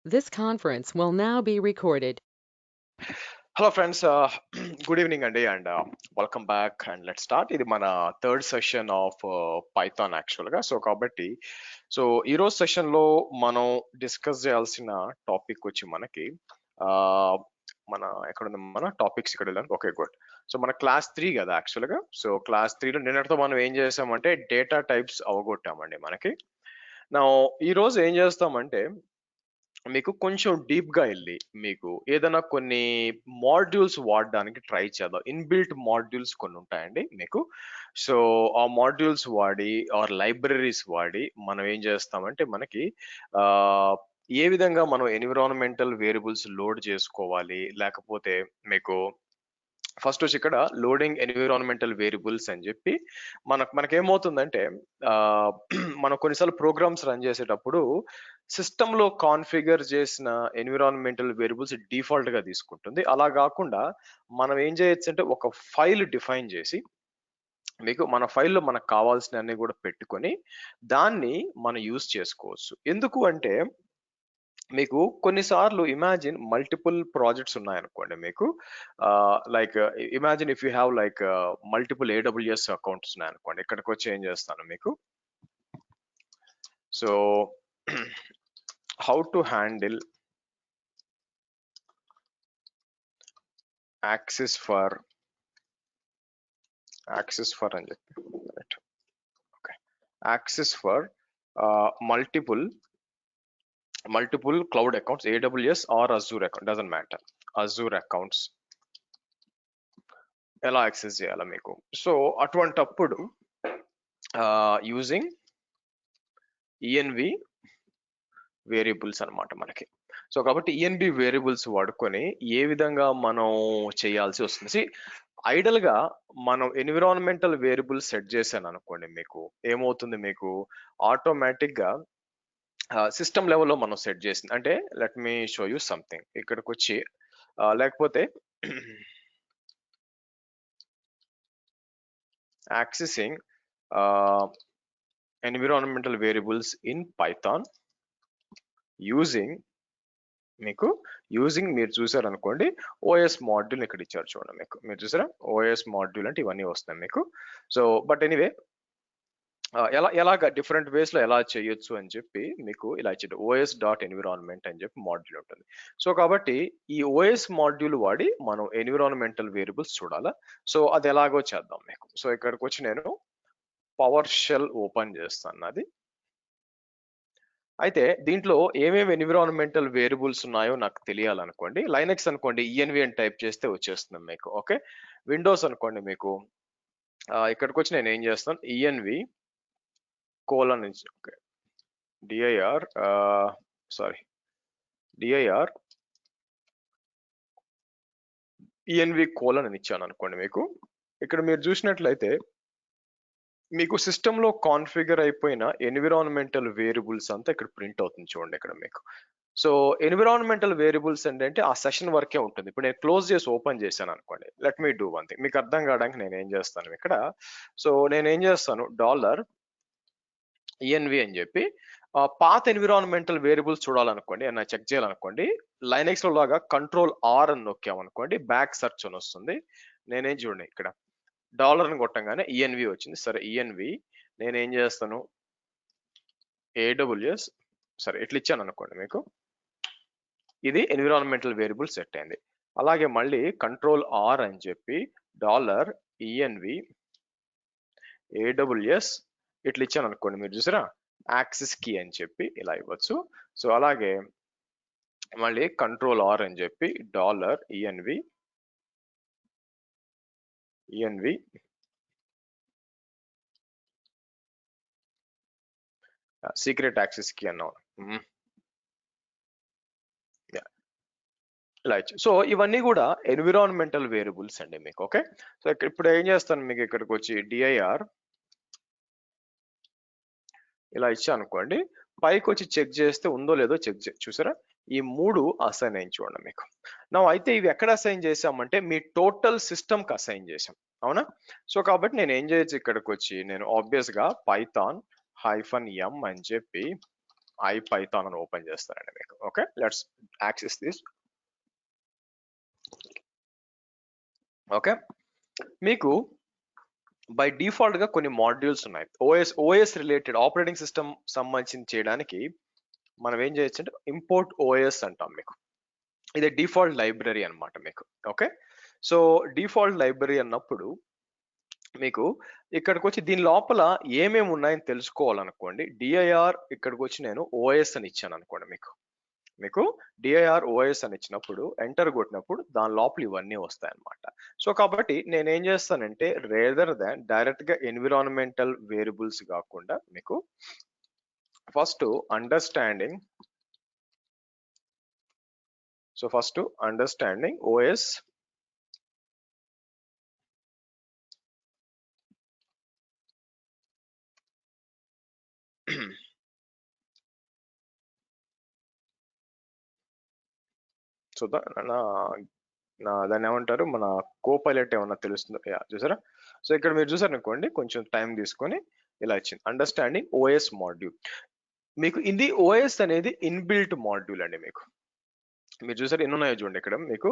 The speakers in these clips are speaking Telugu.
This conference will now be recorded. Hello friends, good evening and welcome back and let's start. ఇది మన థర్డ్ సెషన్ ఆఫ్ పైథాన్ యాక్చువల్గా. సో ఈ రోజు సెషన్ లో మనం డిస్కస్ చేయాల్సిన టాపిక్ వచ్చి మనకి ఆ, మన ఎక్కడ ఉంది మన టాపిక్స్ ఇక్కడ వెళ్ళాను. Okay, good. సో మన క్లాస్ 3 కదా యాక్చువల్గా. సో క్లాస్ 3లో నిన్నటితో మనం ఏం చేసామంటే డేటా టైప్స్ అవగొట్టామండి మనకి. నా ఈ రోజు ఏం చేస్తామంటే మీకు కొంచెం డీప్ గా వెళ్ళి మీకు ఏదైనా కొన్ని మాడ్యూల్స్ వాడడానికి ట్రై చేద్దాం. ఇన్బిల్ట్ మాడ్యూల్స్ కొన్ని ఉంటాయండి మీకు. సో ఆ మాడ్యూల్స్ వాడి ఆర్ లైబ్రరీస్ వాడి మనం ఏం చేస్తామంటే మనకి ఆ ఏ విధంగా మనం ఎన్విరాన్మెంటల్ వేరియబుల్స్ లోడ్ చేసుకోవాలి, లేకపోతే మీకు ఫస్ట్ వచ్చి ఇక్కడ లోడింగ్ ఎన్విరాన్మెంటల్ వేరియబుల్స్ అని చెప్పి మనకేమవుతుందంటే ఆ, మనం కొన్నిసార్లు ప్రోగ్రామ్స్ రన్ చేసేటప్పుడు సిస్టమ్ లో కాన్ఫిగర్ చేసిన ఎన్విరాన్మెంటల్ వేరియబుల్స్ డిఫాల్ట్ గా తీసుకుంటుంది. అలా కాకుండా మనం ఏం చేయొచ్చు అంటే ఒక ఫైల్ డిఫైన్ చేసి మీకు మన ఫైల్లో మనకు కావాల్సిన అన్ని కూడా పెట్టుకొని దాన్ని మనం యూజ్ చేసుకోవచ్చు. ఎందుకు అంటే మీకు కొన్నిసార్లు ఇమాజిన్ మల్టిపుల్ ప్రాజెక్ట్స్ ఉన్నాయనుకోండి మీకు. Like imagine if you have like multiple AWS accounts ఉన్నాయనుకోండి. ఇక్కడికి వచ్చి ఏం చేస్తాను మీకు. So how to handle access for అని చెప్పి okay, access for multiple cloud accounts, AWS or Azure account, doesn't matter. Azure accounts ఎలా యాక్సెస్ చేయాలా మీకు. సో అటువంటప్పుడు యూజింగ్ ఈఎన్వి వేరియబుల్స్ అన్నమాట మనకి. సో కాబట్టి ఈఎన్బి వేరియబుల్స్ వాడుకొని ఏ విధంగా మనం చేయాల్సి వస్తుంది. ఐడల్ గా మనం ఎన్విరాన్మెంటల్ వేరియబుల్స్ సెట్ చేశాను అనుకోండి, మీకు ఏమవుతుంది, మీకు ఆటోమేటిక్ గా సిస్టమ్ లెవెల్లో మనం సెట్ చేసింది అంటే let me show you something. ఇక్కడికి వచ్చి లేకపోతే accessing environmental variables in Python using మీరు చూసారు అనుకోండి ఓఎస్ మాడ్యూల్ ఇక్కడ ఇచ్చారు చూడండి. మీరు చూసారా ఓఎస్ మాడ్యూల్ అంటే ఇవన్నీ వస్తాయి మీకు. సో బట్ ఎనీవే ఎలాగ డిఫరెంట్ వేస్ లో ఎలా చేయొచ్చు అని చెప్పి మీకు ఇలా ఇచ్చింది. ఓఎస్ డాట్ ఎన్విరాన్మెంట్ అని చెప్పి మాడ్యూల్ ఉంటుంది. సో కాబట్టి ఈ ఓఎస్ మాడ్యూల్ వాడి మనం ఎన్విరాన్మెంటల్ వేరియబుల్స్ చూడాలా. సో అది ఎలాగో చేద్దాం మీకు. సో ఇక్కడికి వచ్చి నేను పవర్ షెల్ ఓపెన్ చేస్తాను అది. అయితే దీంట్లో ఏమేమి ఎన్విరాన్మెంటల్ వేరియబుల్స్ ఉన్నాయో నాకు తెలియాలనుకోండి. లైనక్స్ అనుకోండి ఈఎన్వి అని టైప్ చేస్తే వచ్చేస్తుంది మీకు. ఓకే, విండోస్ అనుకోండి మీకు ఇక్కడికి వచ్చి నేను ఏం చేస్తాను, ENV colon okay DIR DIR ENV colon అని ఇచ్చాను అనుకోండి మీకు. ఇక్కడ మీరు చూసినట్లయితే మీకు సిస్టమ్ లో కాన్ఫిగర్ అయిపోయిన ఎన్విరాన్మెంటల్ వేరియబుల్స్ అంతా ఇక్కడ ప్రింట్ అవుతుంది చూడండి ఇక్కడ మీకు. సో ఎన్విరాన్మెంటల్ వేరియబుల్స్ ఏంటంటే ఆ సెషన్ వరకే ఉంటుంది. ఇప్పుడు నేను క్లోజ్ చేసి ఓపెన్ చేశాను అనుకోండి. Let me do one thing, మీకు అర్థం కావడానికి నేను ఏం చేస్తాను ఇక్కడ. సో నేను ఏం చేస్తాను, $ENV అని చెప్పి పాత్ ఎన్విరాన్మెంటల్ వేరియబుల్స్ చూడాలనుకోండి, ఏమైనా చెక్ చేయాలనుకోండి, లైనక్స్ లో లాగా Ctrl+R అని నొక్కామనుకోండి బ్యాక్ సెర్చ్ అని వస్తుంది. నేనేం చూడండి ఇక్కడ డాలర్ని కొట్టంగానే ఈఎన్వి వచ్చింది. సరే ఈఎన్వి నేనేం చేస్తాను, ఏడబ్ల్యూఎస్ సరే ఇట్లా ఇచ్చాను అనుకోండి మీకు. ఇది ఎన్విరాన్మెంటల్ వేరియబుల్ సెట్ అయింది. అలాగే మళ్ళీ Ctrl+R అని చెప్పి $ENV ఏడబ్ల్యూఎస్ ఇట్లా ఇచ్చాను అనుకోండి. మీరు చూసారా యాక్సెస్ కీ అని చెప్పి ఇలా ఇవ్వచ్చు. సో అలాగే మళ్ళీ Ctrl+R అని చెప్పి $ENV సీక్రెట్ యాక్సెస్ కీ అన్నాను. ఇలా ఇచ్చి. సో ఇవన్నీ కూడా ఎన్విరాన్మెంటల్ వేరియబుల్స్ అండి మీకు. ఓకే, సో ఇప్పుడు ఏం చేస్తాను, మీకు ఇక్కడికి వచ్చి డిఐఆర్ ఇలా ఇచ్చా అనుకోండి. పైకి వచ్చి చెక్ చేస్తే ఉందో లేదో చెక్ చూసారా ఈ 3 అసైన్ అయింది చూడండి మీకు. నా అయితే ఇవి ఎక్కడ అసైన్ చేసామంటే మీ టోటల్ సిస్టమ్ కి అసైన్ చేసాం, అవునా. సో కాబట్టి నేను ఏం చేయొచ్చు, ఇక్కడికి వచ్చి నేను ఆబ్వియస్ గా python -m అని చెప్పి IPython అని ఓపెన్ చేస్తానండి మీకు. Okay, let's access this. Okay, మీకు బై డిఫాల్ట్ గా కొన్ని మాడ్యూల్స్ ఉన్నాయి. ఓఎస్ రిలేటెడ్ ఆపరేటింగ్ సిస్టమ్ సంబంధించి చేయడానికి మనం ఏం చేయొచ్చు అంటే ఇంపోర్ట్ ఓఎస్ అంటాం మీకు. ఇది డిఫాల్ట్ లైబ్రరీ అన్నమాట మీకు. ఓకే, సో డిఫాల్ట్ లైబ్రరీ అన్నప్పుడు మీకు ఇక్కడికి వచ్చి దీని లోపల ఏమేమి ఉన్నాయని తెలుసుకోవాలనుకోండి, డిఐఆర్ ఇక్కడికి వచ్చి నేను ఓఎస్ అని ఇచ్చాను అనుకోండి మీకు డిఐఆర్ ఓఎస్ అని ఇచ్చినప్పుడు ఎంటర్ కొట్టినప్పుడు దాని లోపల ఇవన్నీ వస్తాయి అన్నమాట. సో కాబట్టి నేను ఏం చేస్తానంటే రేదర్ దాన్ డైరెక్ట్ గా ఎన్విరాన్మెంటల్ వేరియబుల్స్ కాకుండా మీకు ఫస్ట్ అండర్స్టాండింగ్ ఓఎస్ సో దాన్ని ఏమంటారు, మన కోపైలట్ ఏమన్నా తెలుస్తుందో చూసారా. సో ఇక్కడ మీరు చూసారు అనుకోండి, కొంచెం టైం తీసుకొని ఇలా ఇచ్చింది అండర్స్టాండింగ్ ఓఎస్ మాడ్యూల్. మీకు ఇది ఓఎస్ అనేది ఇన్బిల్ట్ మాడ్యూల్ అండి. మీరు చూసారు ఎన్ని ఉన్నాయో చూడండి ఇక్కడ మీకు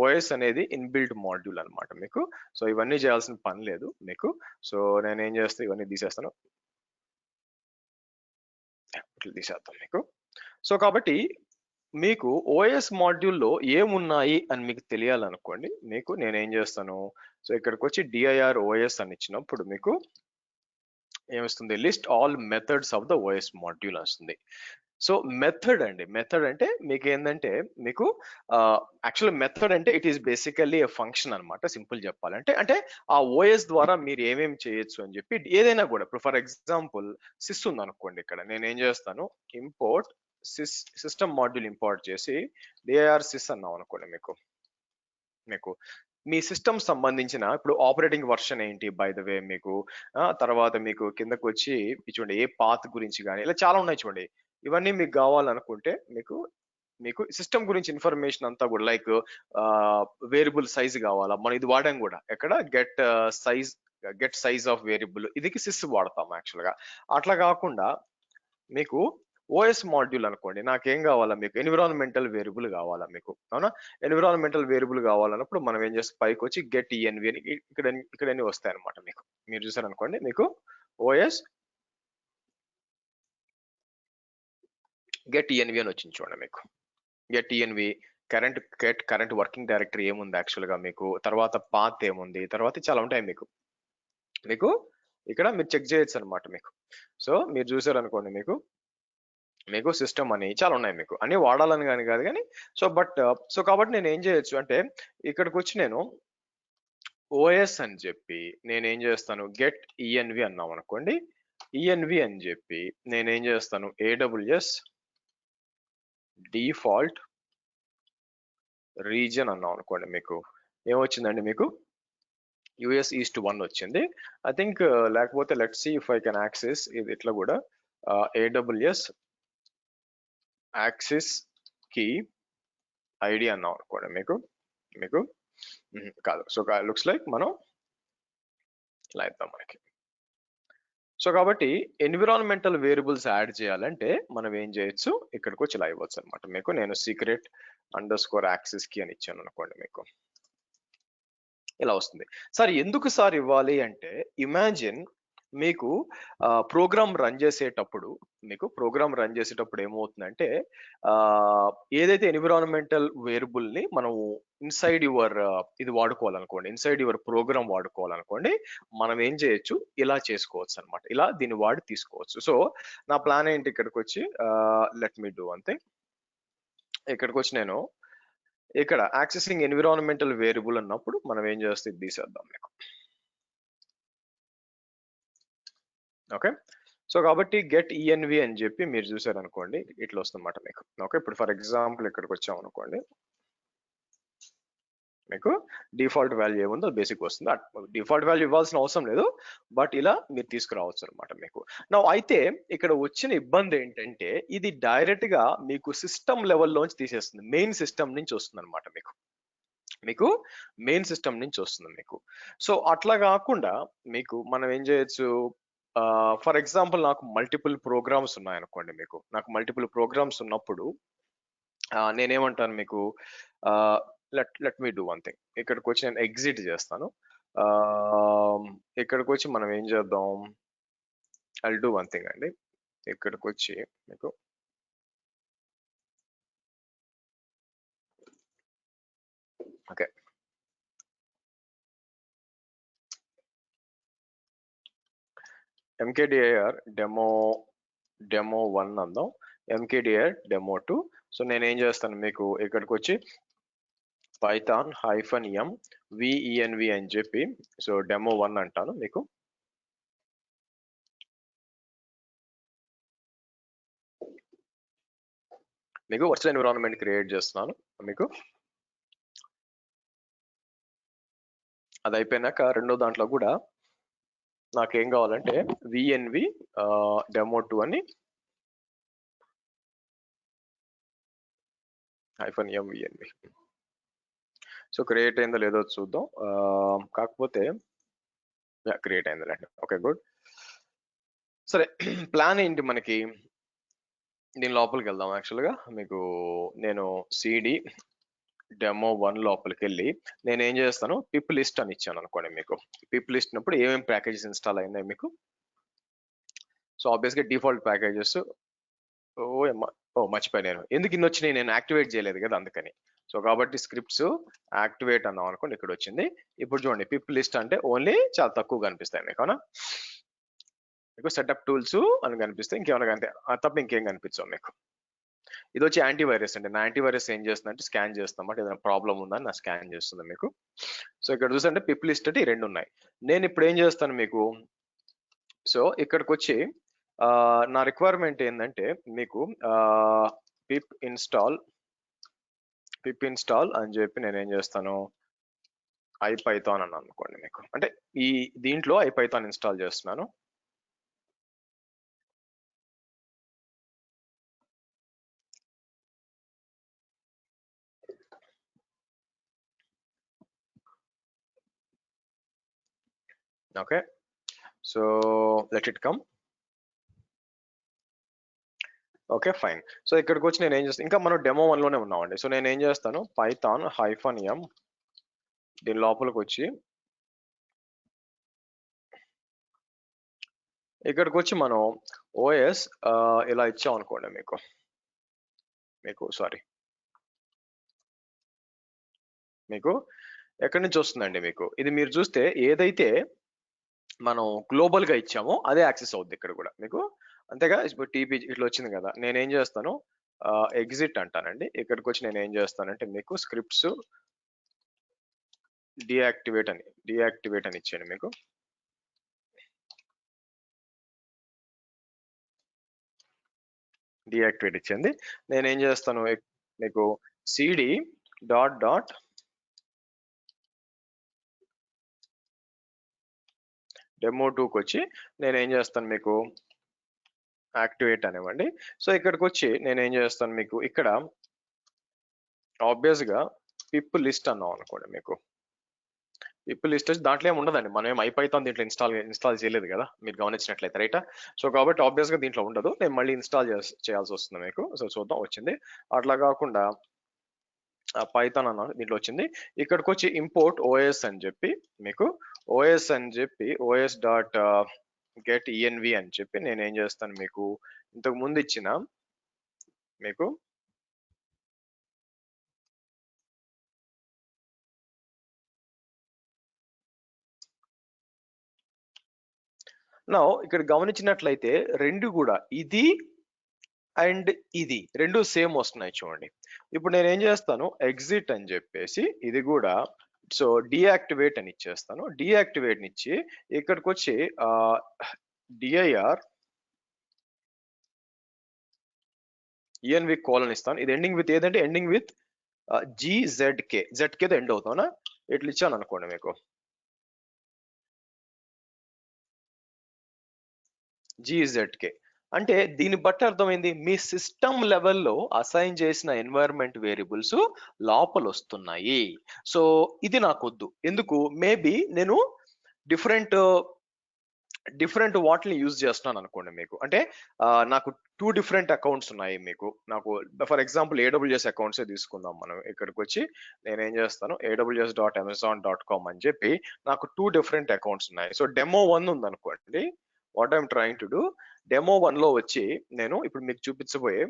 ఓఎస్ అనేది ఇన్బిల్ట్ మాడ్యూల్ అన్నమాట మీకు. సో ఇవన్నీ చేయాల్సిన పని లేదు మీకు. సో నేను ఏం చేస్తే ఇవన్నీ తీసేస్తాను, ఇట్లా తీసేస్తాను మీకు. సో కాబట్టి మీకు ఓఎస్ మాడ్యూల్లో ఏమున్నాయి అని మీకు తెలియాలనుకోండి, మీకు నేనేం చేస్తాను, సో ఇక్కడికి వచ్చి డిఐఆర్ ఓఎస్ అని ఇచ్చినప్పుడు మీకు ఏమొస్తుంది, list all methods of the OS module వస్తుంది. సో మెథడ్ అంటే మీకు ఏంటంటే మీకు యాక్చువల్ మెథడ్ అంటే it is basically a function అనమాట. సింపుల్ చెప్పాలంటే అంటే ఆ ఓఎస్ ద్వారా మీరు ఏమేమి చేయొచ్చు అని చెప్పి ఏదైనా కూడా. ఇప్పుడు ఫర్ ఎగ్జాంపుల్ సిస్ ఉంది అనుకోండి, ఇక్కడ నేను ఏం చేస్తాను ఇంపోర్ట్ సిస్టమ్ మాడ్యూల్ ఇంపోర్ట్ చేసి డిఐఆర్ సిస్ అన్నాం అనుకోండి మీకు మీ సిస్టమ్ సంబంధించిన ఇప్పుడు ఆపరేటింగ్ వర్షన్ ఏంటి బై ద వే మీకు, తర్వాత మీకు కిందకు వచ్చి చూడండి ఏ పాత్ గురించి కానీ ఇలా చాలా ఉన్నాయి చూడండి. ఇవన్నీ మీకు కావాలనుకుంటే మీకు సిస్టమ్ గురించి ఇన్ఫర్మేషన్ అంతా కూడా లైక్ వేరియబుల్ సైజ్ కావాలా, మనం ఇది వాడాం కూడా ఎక్కడ గెట్ సైజ్ ఆఫ్ వేరియబుల్, ఇది సిస్ వాడతాం యాక్చువల్ గా. అట్లా కాకుండా మీకు ఓఎస్ మాడ్యూల్ అనుకోండి, నాకేం కావాలా, మీకు ఎన్విరాన్మెంటల్ వేరియబుల్ కావాలా మీకు, అవునా. ఎన్విరాన్మెంటల్ వేరియబుల్ కావాలన్నప్పుడు మనం ఏం చేస్తాం, పైకి వచ్చి గెట్ ఈఎన్వి అని ఇక్కడ అన్ని వస్తాయి అనమాట మీకు. మీరు చూసారు అనుకోండి మీకు ఓఎస్ గెట్ ఈఎన్వి అని వచ్చింది చూడండి మీకు. Get ENV current working directory ఏముంది యాక్చువల్ గా మీకు, తర్వాత పాత్ ఏముంది, తర్వాత చాలా ఉంటాయి మీకు ఇక్కడ మీరు చెక్ చేయొచ్చు అనమాట మీకు. సో మీరు చూసారు అనుకోండి మీకు సిస్టమ్ అని చాలా ఉన్నాయి మీకు, అన్ని వాడాలని కానీ కాదు కానీ. సో కాబట్టి నేను ఏం చేయొచ్చు అంటే ఇక్కడికి వచ్చి నేను ఓఎస్ అని చెప్పి నేనేం చేస్తాను గెట్ ఈఎన్వి అన్నాం అనుకోండి. ఈఎన్వి అని చెప్పి నేనేం చేస్తాను ఏడబ్ల్యూఎస్ డిఫాల్ట్ రీజన్ అన్నాం అనుకోండి. మీకు ఏమొచ్చిందండి, మీకు యుఎస్ ఈస్ట్ 1 వచ్చింది ఐ థింక్. లేకపోతే let's see if I can access ఇది ఇట్లా కూడా ఏడబ్ల్యూఎస్ యాక్సెస్ కీ ఐడి అన్నాం అనుకోండి మీకు కాదు. సో లుక్స్ లైక్ మనం ఇలా ఇద్దాం మనకి. సో కాబట్టి ఎన్విరాన్మెంటల్ వేరియబుల్స్ యాడ్ చేయాలంటే మనం ఏం చేయొచ్చు, ఇక్కడికి వచ్చి ఇలా ఇవ్వచ్చు అనమాట మీకు. నేను సీక్రెట్ _యాక్సెస్ కీ అని ఇచ్చాను అనుకోండి, మీకు ఇలా వస్తుంది. సార్ ఎందుకు సార్ ఇవ్వాలి అంటే, ఇమాజిన్ మీకు ప్రోగ్రామ్ రన్ చేసేటప్పుడు ఏమవుతుందంటే ఏదైతే ఎన్విరాన్మెంటల్ వేరియబుల్ ని మనం ఇన్సైడ్ యువర్ ఇది వాడుకోవాలనుకోండి, ఇన్సైడ్ యువర్ ప్రోగ్రామ్ వాడుకోవాలనుకోండి, మనం ఏం చేయొచ్చు ఇలా చేసుకోవచ్చు అనమాట. ఇలా దీన్ని వాడి తీసుకోవచ్చు. సో నా ప్లాన్ ఏంటి, ఇక్కడికి వచ్చి let me do one thing. ఇక్కడికి వచ్చి నేను ఇక్కడ యాక్సెసింగ్ ఎన్విరాన్మెంటల్ వేరియబుల్ అన్నప్పుడు మనం ఏం చేస్తే ఇది తీసేద్దాం మీకు. ఓకే, సో కాబట్టి గెట్ ఈఎన్వి అని చెప్పి మీరు చూసారు అనుకోండి, ఇట్లా వస్తుందన్నమాట మీకు. ఓకే, ఇప్పుడు ఫర్ ఎగ్జాంపుల్ ఇక్కడికి వచ్చాం అనుకోండి, మీకు డిఫాల్ట్ వాల్యూ ఏముందో బేసిక్ వస్తుంది. డిఫాల్ట్ వాల్యూ ఇవ్వాల్సిన అవసరం లేదు, బట్ ఇలా మీరు తీసుకురావచ్చు అనమాట మీకు. నా అయితే ఇక్కడ వచ్చిన ఇబ్బంది ఏంటంటే ఇది డైరెక్ట్ గా మీకు సిస్టమ్ లెవెల్లోంచి తీసేస్తుంది, మెయిన్ సిస్టమ్ నుంచి వస్తుంది అనమాట మీకు మెయిన్ సిస్టమ్ నుంచి వస్తుంది మీకు. సో అట్లా కాకుండా మీకు మనం ఏం చేయొచ్చు, ఫర్ ఎగ్జాంపుల్ నాకు మల్టిపుల్ ప్రోగ్రామ్స్ ఉన్నాయనుకోండి, నాకు మల్టిపుల్ ప్రోగ్రామ్స్ ఉన్నప్పుడు నేనేమంటాను మీకు, let me do one thing. ఇక్కడికి వచ్చి నేను ఎగ్జిట్ చేస్తాను. ఇక్కడికి వచ్చి మనం ఏం చేద్దాం, ఐ డూ వన్ థింగ్ అండి. ఇక్కడికి వచ్చి మీకు ఓకే, ఎంకేడిఐఆర్ డెమో 1 అందాం, ఎంకేడిఐఆర్ డెమో 2. సో నేను ఏం చేస్తాను మీకు, ఇక్కడికి వచ్చి పైథాన్ -m venv అని చెప్పి సో డెమో 1 అంటాను. మీకు వర్చువల్ ఎన్విరాన్మెంట్ క్రియేట్ చేస్తున్నాను. మీకు అది అయిపోయినాక రెండో దాంట్లో కూడా నాకేం కావాలంటే venv డెమో 2 అని -m venv. సో క్రియేట్ అయిందో లేదో చూద్దాం. కాకపోతే క్రియేట్ అయిందిలేండి. Okay, good. సరే, ప్లాన్ ఏంటి మనకి, దీని లోపలికి వెళ్దాం. యాక్చువల్గా మీకు నేను సిడి డెమో 1 లోపలికి వెళ్ళి నేను ఏం చేస్తాను, పిప్ లిస్ట్ అని ఇచ్చాను అనుకోండి. మీకు పిప్ లిస్ట్ ఉన్నప్పుడు ఏమేమి ప్యాకేజెస్ ఇన్స్టాల్ అయినాయి మీకు. సో ఆబ్వియస్గా డిఫాల్ట్ ప్యాకేజెస్, మర్చిపోయి నేను ఎందుకు ఇన్ని వచ్చినాయి, నేను యాక్టివేట్ చేయలేదు కదా అందుకని. సో కాబట్టి స్క్రిప్ట్స్ యాక్టివేట్ అన్నాం అనుకోండి, ఇక్కడ వచ్చింది. ఇప్పుడు చూడండి, పిప్ లిస్ట్ అంటే ఓన్లీ చాలా తక్కువ కనిపిస్తాయి మీకు, అవునా. మీకు సెటప్ టూల్స్ అని కనిపిస్తాయి, ఇంకేమైనా కనిపి తప్ప ఇంకేం కనిపించవు మీకు. ఇది వచ్చి యాంటీవైరస్ అండి. నా యాంటీవైరస్ ఏం చేస్తుందంటే స్కాన్ చేస్తాం అంటే ఏదైనా ప్రాబ్లం ఉందని నా స్కాన్ చేస్తుంది మీకు. సో ఇక్కడ చూసంటే పిప్ లిస్ట్ అంటే 2 ఉన్నాయి. నేను ఇప్పుడు ఏం చేస్తాను మీకు, సో ఇక్కడికి వచ్చి నా రిక్వైర్మెంట్ ఏంటంటే మీకు పిప్ ఇన్స్టాల్ అని చెప్పి నేను ఏం చేస్తాను, ఐపైథాన్ అని అనుకోండి మీకు. అంటే ఈ దీంట్లో ఐపైథాన్ ఇన్స్టాల్ చేస్తున్నాను. Okay, so let it come. Okay, fine. So ఇక్కడికి వచ్చి నేను ఏం చేస్తాను, ఇంకా మనం డెమో 1 లోనే ఉన్నామండి. సో నేను ఏం చేస్తాను, పైథాన్ -m దీని లోపలికి వచ్చి ఇక్కడికి వచ్చి మనం ఓఎస్ ఇలా ఇచ్చాం అనుకోండి మీకు సారీ, మీకు ఎక్కడి నుంచి వస్తుందండి మీకు, ఇది మీరు చూస్తే ఏదైతే మనం గ్లోబల్ గా ఇచ్చామో అదే యాక్సెస్ అవుద్ది ఇక్కడ కూడా మీకు, అంతేగా. ఇప్పుడు టీపీ ఇట్లా వచ్చింది కదా, నేనేం చేస్తాను, ఎగ్జిట్ అంటానండి. ఇక్కడికి వచ్చి నేను ఏం చేస్తానంటే మీకు స్క్రిప్ట్స్ డియాక్టివేట్ అని ఇచ్చాను మీకు. డియాక్టివేట్ ఇచ్చింది. నేనేం చేస్తాను మీకు సిడి డాట్ డెమో 2కి వచ్చి నేను ఏం చేస్తాను మీకు యాక్టివేట్ అనివ్వండి. సో ఇక్కడికి వచ్చి నేను ఏం చేస్తాను మీకు, ఇక్కడ ఆబ్వియస్ గా పిప్ లిస్ట్ అన్నాం అనుకోండి మీకు. పిప్ లిస్ట్ దాంట్లో ఏమి ఉండదండి, మనం ఏం ఐపైథాన్ దీంట్లో ఇన్స్టాల్ చేయలేదు కదా, మీరు గమనించినట్లయితే, రైట్. సో కాబట్టి ఆబ్వియస్ గా దీంట్లో ఉండదు, నేను మళ్ళీ ఇన్స్టాల్ చేయాల్సి వస్తుంది మీకు. సో చూద్దాం, వచ్చింది. అట్లా కాకుండా పైథాన్ అన్నాను, దీంట్లో వచ్చింది. ఇక్కడికి వచ్చి ఇంపోర్ట్ ఓఎస్ అని చెప్పి మీకు ఓఎస్ డాట్ గెట్ ఈఎన్వి అని చెప్పి నేను ఏం చేస్తాను మీకు, ఇంతకు ముందు ఇచ్చిన మీకు నా ఇక్కడ గమనించినట్లయితే రెండు కూడా ఇది అండ్ ఇది రెండు సేమ్ వస్తున్నాయి చూడండి. ఇప్పుడు నేను ఏం చేస్తాను, ఎగ్జిట్ అని చెప్పేసి ఇది కూడా సో డియాక్టివేట్ అని ఇచ్చేస్తాను. డియాక్టివేట్ ఇచ్చి ఇక్కడికి వచ్చి డిఐఆర్ ఈఎన్వి కోలన్ ఇస్తాను. ఇది ఎండింగ్ విత్ ఏదంటే ఎండింగ్ విత్ జెడ్కేతో ఎండ్ అవుతానా, ఇట్లా ఇచ్చాను అనుకోండి మీకు. జీజెడ్కే అంటే దీన్ని బట్టి అర్థమైంది, మీ సిస్టమ్ లెవెల్లో అసైన్ చేసిన ఎన్వైరన్మెంట్ వేరియబుల్స్ లోపల వస్తున్నాయి. సో ఇది నాకు వద్దు. ఎందుకు, మేబీ నేను డిఫరెంట్ డిఫరెంట్ వాటిని యూజ్ చేస్తున్నాను అనుకోండి మీకు. అంటే నాకు 2 డిఫరెంట్ అకౌంట్స్ ఉన్నాయి మీకు. నాకు ఫర్ ఎగ్జాంపుల్ ఏడబ్ల్యూఎస్ అకౌంట్సే తీసుకుందాం మనం. ఇక్కడికొచ్చి నేనేం చేస్తాను aws.amazon.com అని చెప్పి నాకు 2 డిఫరెంట్ అకౌంట్స్ ఉన్నాయి. సో డెమో 1 ఉందనుకోండి. What I'm trying to do, demo 1 లో వచ్చి నేను ఇప్పుడు మీకు చూపించబోయే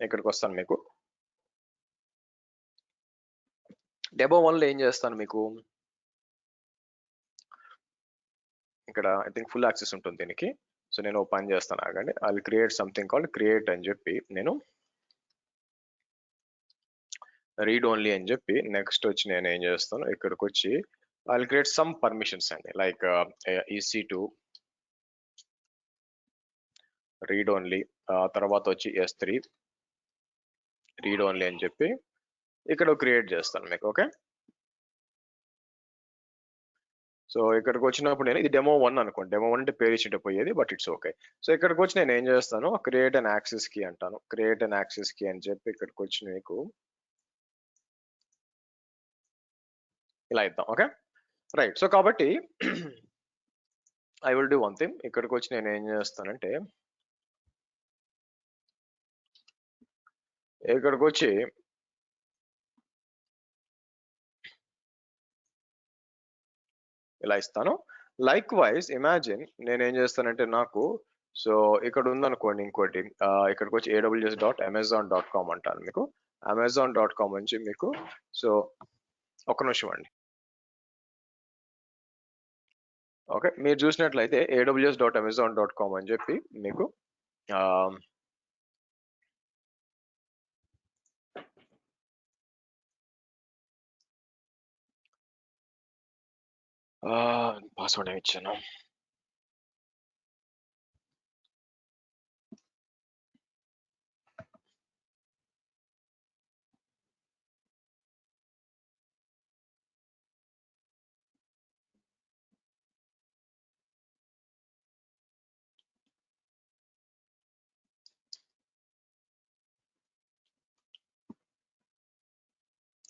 ఇక్కడికి వస్తాను మీకు. డెమో 1 లో ఏం చేస్తాను మీకు, ఇక్కడ ఐ థింక్ ఫుల్ యాక్సెస్ ఉంటుంది దీనికి. సో నేను ఓ పని చేస్తాను, ఆగండి. I will create something called create అని చెప్పి నేను రీడ్ ఓన్లీ అని చెప్పి నెక్స్ట్ వచ్చి నేను ఏం చేస్తాను, ఇక్కడికి వచ్చి I will create some permissions అండి, లైక్ EC2 రీడ్ ఓన్లీ, తర్వాత వచ్చి S3 రీడ్ ఓన్లీ అని చెప్పి ఇక్కడ క్రియేట్ చేస్తాను మీకు. ఓకే, సో ఇక్కడికి వచ్చినప్పుడు నేను ఇది డెమో 1 అనుకోండి. డెమో 1 అంటే పేరు ఇచ్చింటే పోయేది, బట్ ఇట్స్ ఓకే. సో ఇక్కడికి వచ్చి నేను ఏం చేస్తాను, క్రియేట్ అన్ యాక్సెస్ కీ అంటాను. క్రియేట్ అన్ యాక్సెస్ కీ అని చెప్పి ఇక్కడికి వచ్చి మీకు ఇలా ఇద్దాం. Okay right. సో కాబట్టి I will do one thing. ఇక్కడికి వచ్చి నేను ఏం చేస్తానంటే ఇక్కడికి వచ్చి ఇలా ఇస్తాను. లైక్ వైజ్ ఇమాజిన్ నేను ఏం చేస్తానంటే నాకు సో ఇక్కడ ఉందనుకోండి ఇంకోటి, ఇక్కడికి వచ్చి aws.amazon.com అంటాను మీకు. amazon.com నుంచి మీకు సో ఒక నిమిషం అండి. ఓకే, మీరు చూసినట్లయితే aws.amazon.com అని చెప్పి మీకు పాస్వర్డ్ ఏమి ఇచ్చాను,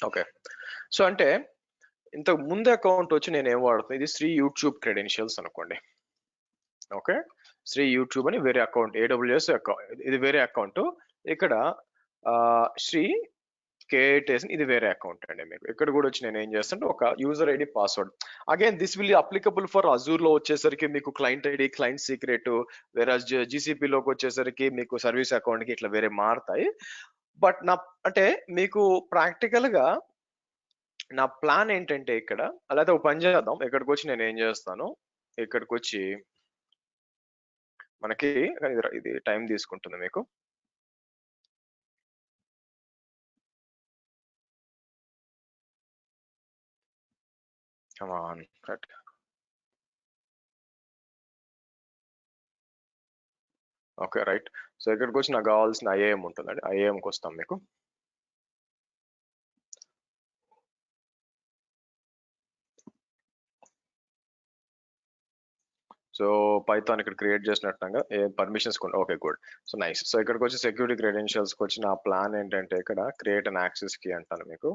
ఓకే. సో అంటే ఇంతకు ముందు అకౌంట్ వచ్చి నేను ఏం వాడుతున్నాను, ఇది శ్రీ యూట్యూబ్ క్రెడెన్షియల్స్ అనుకోండి. ఓకే, శ్రీ యూట్యూబ్ అని వేరే అకౌంట్, AWS అకౌంట్ ఇది వేరే అకౌంట్. ఇక్కడ శ్రీ కేటేస్ ఇది వేరే అకౌంట్ అండి మీకు. ఇక్కడ కూడా వచ్చి నేను ఏం చేస్తాను, ఒక user ID password. Again this will applicable for Azure లో వచ్చేసరికి మీకు క్లయింట్ ఐడి క్లయింట్ సీక్రెట్, వేరే GCP లోకి వచ్చేసరికి మీకు సర్వీస్ అకౌంట్ కి ఇట్లా వేరే మారుతాయి. బట్ నా అంటే మీకు ప్రాక్టికల్ గా నా ప్లాన్ ఏంటంటే ఇక్కడ అలాగే ఒక పని చేద్దాం. ఇక్కడికి వచ్చి నేను ఏం చేస్తాను, ఇక్కడికి వచ్చి మనకి ఇది టైం తీసుకుంటుంది మీకు. Okay right. సో ఇక్కడికి వచ్చి నాకు కావాల్సిన IAM ఉంటుందండి, IAMకి వస్తాం మీకు. సో పైథాన్ ఇక్కడ క్రియేట్ చేసినట్టుగా permissions okay good. So nice. So ఇక్కడికి వచ్చి సెక్యూరిటీ క్రెడెన్షియల్స్కి వచ్చి నా ప్లాన్ ఏంటంటే ఇక్కడ క్రియేట్ అన్ యాక్సెస్ కీ అంటాను మీకు.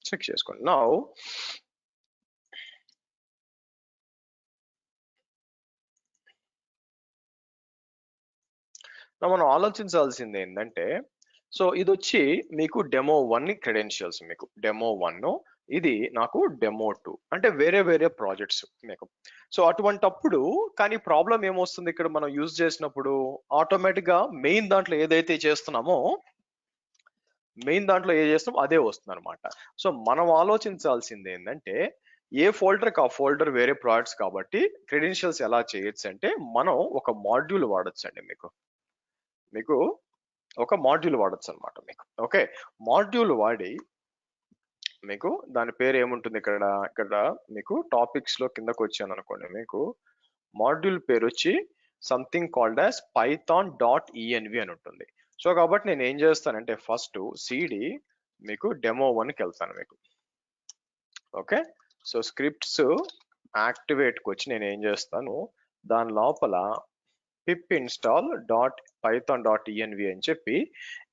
చెక్ చేసుకోండి. నౌ మనం ఆలోచించాల్సింది ఏంటంటే సో ఇది వచ్చి మీకు డెమో 1 క్రెడెన్షియల్స్, మీకు డెమో 1 ఇది నాకు డెమో 2 అంటే వేరే వేరే ప్రాజెక్ట్స్ మీకు. సో అటువంటప్పుడు కానీ ప్రాబ్లం ఏమొస్తుంది, ఇక్కడ మనం యూజ్ చేసినప్పుడు ఆటోమేటిక్ గా మెయిన్ దాంట్లో ఏదైతే చేస్తున్నామో అదే వస్తుంది అనమాట. సో మనం ఆలోచించాల్సింది ఏంటంటే ఏ ఫోల్డర్ ఆ ఫోల్డర్ వేరే ప్రాజెక్ట్స్ కాబట్టి క్రెడెన్షియల్స్ ఎలా చేయొచ్చు అంటే మనం ఒక మాడ్యూల్ వాడచ్చు అండి మీకు ఒక మాడ్యూల్ వాడచ్చు అనమాట మీకు. ఓకే, మాడ్యూల్ వాడి మీకు దాని పేరు ఏముంటుంది ఇక్కడ మీకు టాపిక్స్ లో కిందకు వచ్చాను అనుకోండి, మీకు మాడ్యూల్ పేరు వచ్చి సంథింగ్ కాల్డ్ యాజ్ python.env అని ఉంటుంది. సో కాబట్టి నేను ఏం చేస్తానంటే ఫస్ట్ CD మీకు డెమో 1కి వెళ్తాను మీకు. ఓకే. సో స్క్రిప్ట్స్ యాక్టివేట్కి వచ్చి నేను ఏం చేస్తాను, దాని లోపల pip install dot Python dot ENV అని చెప్పి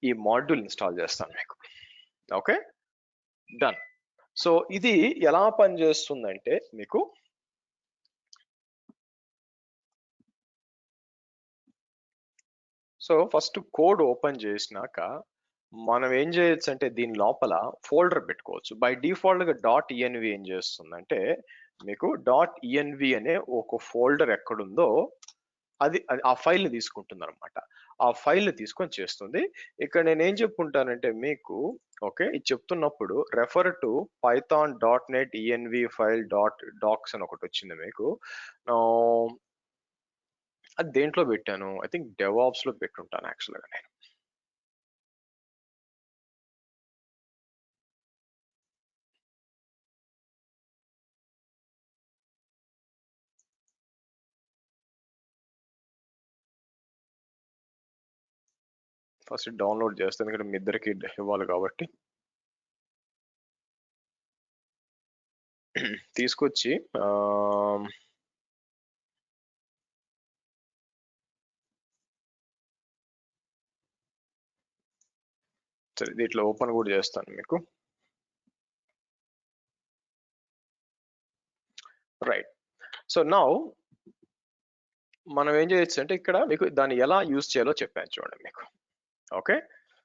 ఈ మాడ్యూల్ ఇన్స్టాల్ చేస్తాను మీకు. Okay, done. సో ఇది ఎలా పనిచేస్తుందంటే మీకు, సో ఫస్ట్ కోడ్ ఓపెన్ చేసినాక మనం ఏం చేయొచ్చు అంటే దీని లోపల ఫోల్డర్ పెట్టుకోవచ్చు. బై డిఫాల్ట్ గా డాట్ ఈఎన్వి ఏం చేస్తుందంటే మీకు డాట్ ఈఎన్వి అనే ఒక ఫోల్డర్ ఎక్కడుందో అది ఆ ఫైల్ ని తీసుకుంటుంది అనమాట. ఆ ఫైల్ ని తీసుకొని చేస్తుంది. ఇక్కడ నేను ఏం చెప్పుకుంటానంటే మీకు, ఓకే, ఇది చెప్తున్నప్పుడు refer to Python dot net ENV file dot docs అని ఒకటి వచ్చింది మీకు. అది దేంట్లో పెట్టాను, ఐ థింక్ డెవాప్స్ లో పెట్టుంటాను యాక్చువల్గా నేను. ఫస్ట్ డౌన్లోడ్ చేస్తాను, ఎందుకంటే మీ ఇద్దరికి ఇవ్వాలి కాబట్టి. తీసుకొచ్చి సరే దీంట్లో ఓపెన్ కూడా చేస్తాను మీకు. రైట్. సో నౌ మనం ఏం చేయొచ్చు అంటే ఇక్కడ మీకు దాన్ని ఎలా యూజ్ చేయాలో చెప్పాను చూడండి మీకు. ఓకే,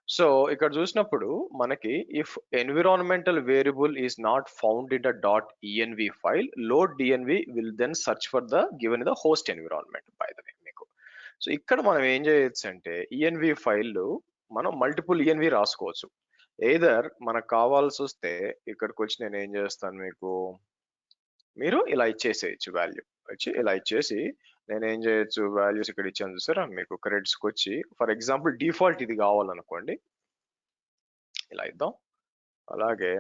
సో ఇక్కడ చూసినప్పుడు మనకి if environmental variable is not found in the dot ENV file, load dotenv will then search for the given the host environment by the way మీకు. సో ఇక్కడ మనం ఏం చేయొచ్చు అంటే ఈఎన్వి ఫైల్ మనం మల్టిపుల్ ఈఎన్వి రాసుకోవచ్చు. ఎయిదర్ మనకు కావాల్సి వస్తే ఇక్కడికి వచ్చి నేను ఏం చేస్తాను మీకు, మీరు ఇలా ఇచ్చేసేయచ్చు వాల్యూ వచ్చి ఇలా ఇచ్చేసి నేను ఏం చేయొచ్చు, వాల్యూస్ ఇక్కడ ఇచ్చాను చూసారా మీకు క్రెడిట్స్కి వచ్చి, ఫర్ ఎగ్జాంపుల్ డిఫాల్ట్ ఇది కావాలనుకోండి, ఇలా ఇద్దాం. అలాగే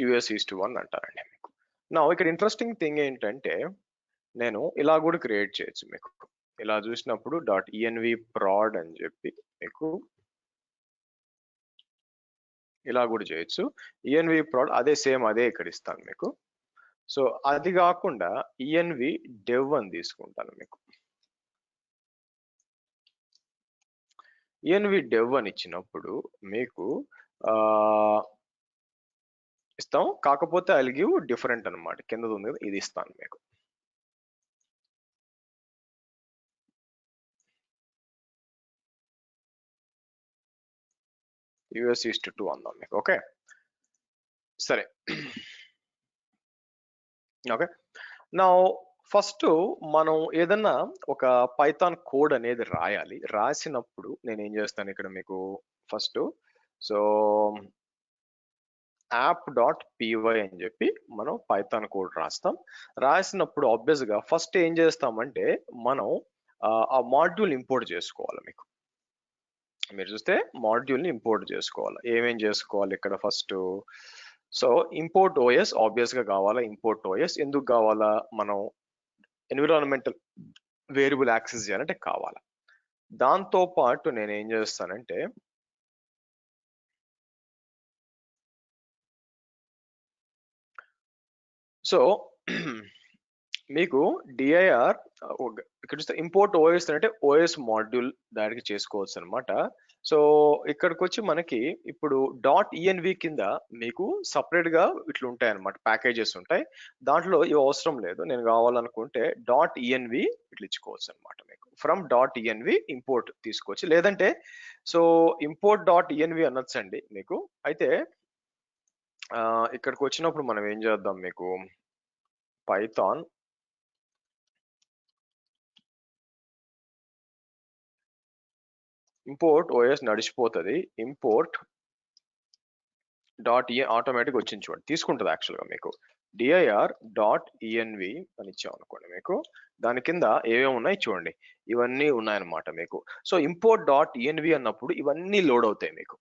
యూఎస్ ఈస్ట్ 1 అంటారండి మీకు. నా ఇక్కడ ఇంట్రెస్టింగ్ థింగ్ ఏంటంటే నేను ఇలా కూడా క్రియేట్ చేయొచ్చు మీకు. ఇలా చూసినప్పుడు డాట్ ఈఎన్వి ప్రాడ్ అని చెప్పి మీకు ఇలా కూడా చేయొచ్చు. ఈఎన్వి ప్రాడ్ అదే సేమ్ అదే ఇక్కడ ఇస్తాను మీకు. సో అది కాకుండా ఈఎన్వి డెవ్ అని తీసుకుంటాను మీకు. ఈఎన్వి డెవ్ అని ఇచ్చినప్పుడు మీకు ఇస్తాం, కాకపోతే ఐ విల్ గివ్ డిఫరెంట్ అనమాట. కింద ఉంది కదా ఇది ఇస్తాను మీకు. యూఎస్ ఈస్ట్ 2 అందాం మీకు. ఓకే సరే. ఓకే, నా ఫస్ట్ మనం ఏదన్నా ఒక పైథాన్ కోడ్ అనేది రాయాలి. రాసినప్పుడు నేను ఏం చేస్తాను ఇక్కడ మీకు first, so app dot py అని చెప్పి మనం పైథాన్ కోడ్ రాస్తాం. రాసినప్పుడు ఆబ్వియస్ గా ఫస్ట్ ఏం చేస్తామంటే మనం ఆ మాడ్యూల్ ఇంపోర్ట్ చేసుకోవాలి మీకు. మీరు చూస్తే మాడ్యూల్ ని ఇంపోర్ట్ చేసుకోవాలి. ఏమేం చేసుకోవాలి ఇక్కడ first, so import OS obvious గా కావాలా. ఇంపోర్ట్ ఓఎస్ ఎందుకు కావాలా, మనం ఎన్విరాన్మెంటల్ వేరియబుల్ యాక్సెస్ చేయాలంటే కావాలా. దాంతో పాటు నేను ఏం చేస్తానంటే సో మీకు డిఐఆర్ ఇక్కడ చూస్తే ఇంపోర్ట్ ఓఎస్ అంటే ఓఎస్ మాడ్యూల్ దానికి చేసుకోవచ్చు అనమాట. సో ఇక్కడికి వచ్చి మనకి ఇప్పుడు డాట్ ఈఎన్వి కింద మీకు సపరేట్ గా ఇట్లా ఉంటాయి అనమాట, ప్యాకేజెస్ ఉంటాయి. దాంట్లో ఇవి అవసరం లేదు. నేను కావాలనుకుంటే డాట్ ఈఎన్వి ఇట్లా ఇచ్చుకోవచ్చు అనమాట మీకు. ఫ్రమ్ డాట్ ఈఎన్వి ఇంపోర్ట్ తీసుకోవచ్చు, లేదంటే సో ఇంపోర్ట్ డాట్ ఈఎన్వి అనొచ్చండి మీకు. అయితే ఇక్కడికి వచ్చినప్పుడు మనం ఏం చేద్దాం మీకు, పైథాన్ ఇంపోర్ట్ ఓఎస్ నడిచిపోతుంది. ఇంపోర్ట్ డాట్ ఆటోమేటిక్ వచ్చింది చూడండి, తీసుకుంటుంది యాక్చువల్గా మీకు. డిఐఆర్ డాట్ ఈఎన్వి అని ఇచ్చాం అనుకోండి మీకు, దాని కింద ఏమేమి ఉన్నాయి చూడండి, ఇవన్నీ ఉన్నాయన్నమాట మీకు. సో ఇంపోర్ట్ డాట్ ఈఎన్వి అన్నప్పుడు ఇవన్నీ లోడ్ అవుతాయి మీకు.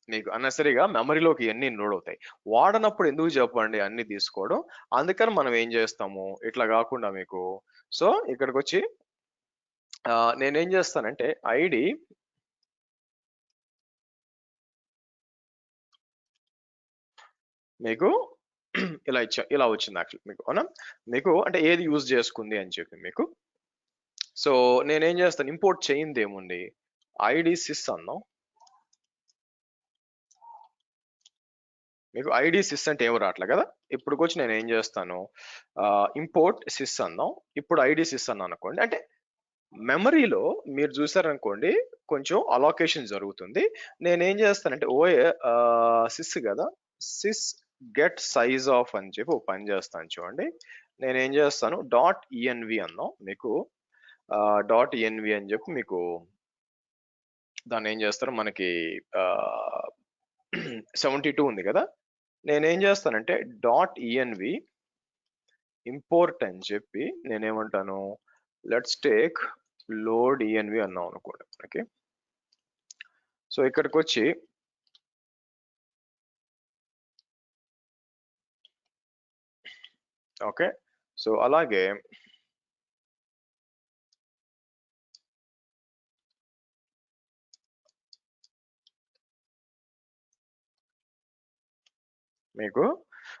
మీకు అన్నెసరీగా మెమరీలోకి ఇవన్నీ లోడ్ అవుతాయి. వాడనప్పుడు ఎందుకు చెప్పండి అన్ని తీసుకోవడం. అందుకని మనం ఏం చేస్తాము, ఇట్లా కాకుండా మీకు, సో ఇక్కడికి వచ్చి నేనేం చేస్తానంటే ఐడి మీకు ఇలా వచ్చింది యాక్చువల్ మీకు అవునా, మీకు అంటే ఏది యూజ్ చేసుకుంది అని చెప్పి మీకు. సో నేనేం చేస్తాను, ఇంపోర్ట్ చేయింది ఏముంది, ఐడి సిస్ అన్నాం. మీకు ఐడి సిస్ అంటే ఏమి రావట్లే కదా. ఇప్పుడు వచ్చి నేను ఏం చేస్తాను, ఇంపోర్ట్ సిస్ అన్నాం. ఇప్పుడు ఐడి సిస్ అన్నాను అనుకోండి, అంటే మెమరీలో మీరు చూసారనుకోండి కొంచెం అలోకేషన్ జరుగుతుంది. నేనేం చేస్తానంటే సిస్ కదా, సిస్ గెట్ సైజ్ ఆఫ్ అని చెప్పి ఒక పని చేస్తాను చూడండి. నేనేం చేస్తాను, డాట్ ఈఎన్వి అన్నాం మీకు, డాట్ ఈఎన్వి అని చెప్పి మీకు దాన్ని ఏం చేస్తారు మనకి 72 ఉంది కదా. నేనేం చేస్తానంటే డాట్ ఈఎన్వి ఇంపోర్ట్ అని చెప్పి నేనేమంటాను, లెట్స్ టేక్ లోడ్ ఈఎన్వి అన్నాం అనుకోండి. ఓకే, సో ఇక్కడికి వచ్చి ఓకే, సో అలాగే మీకు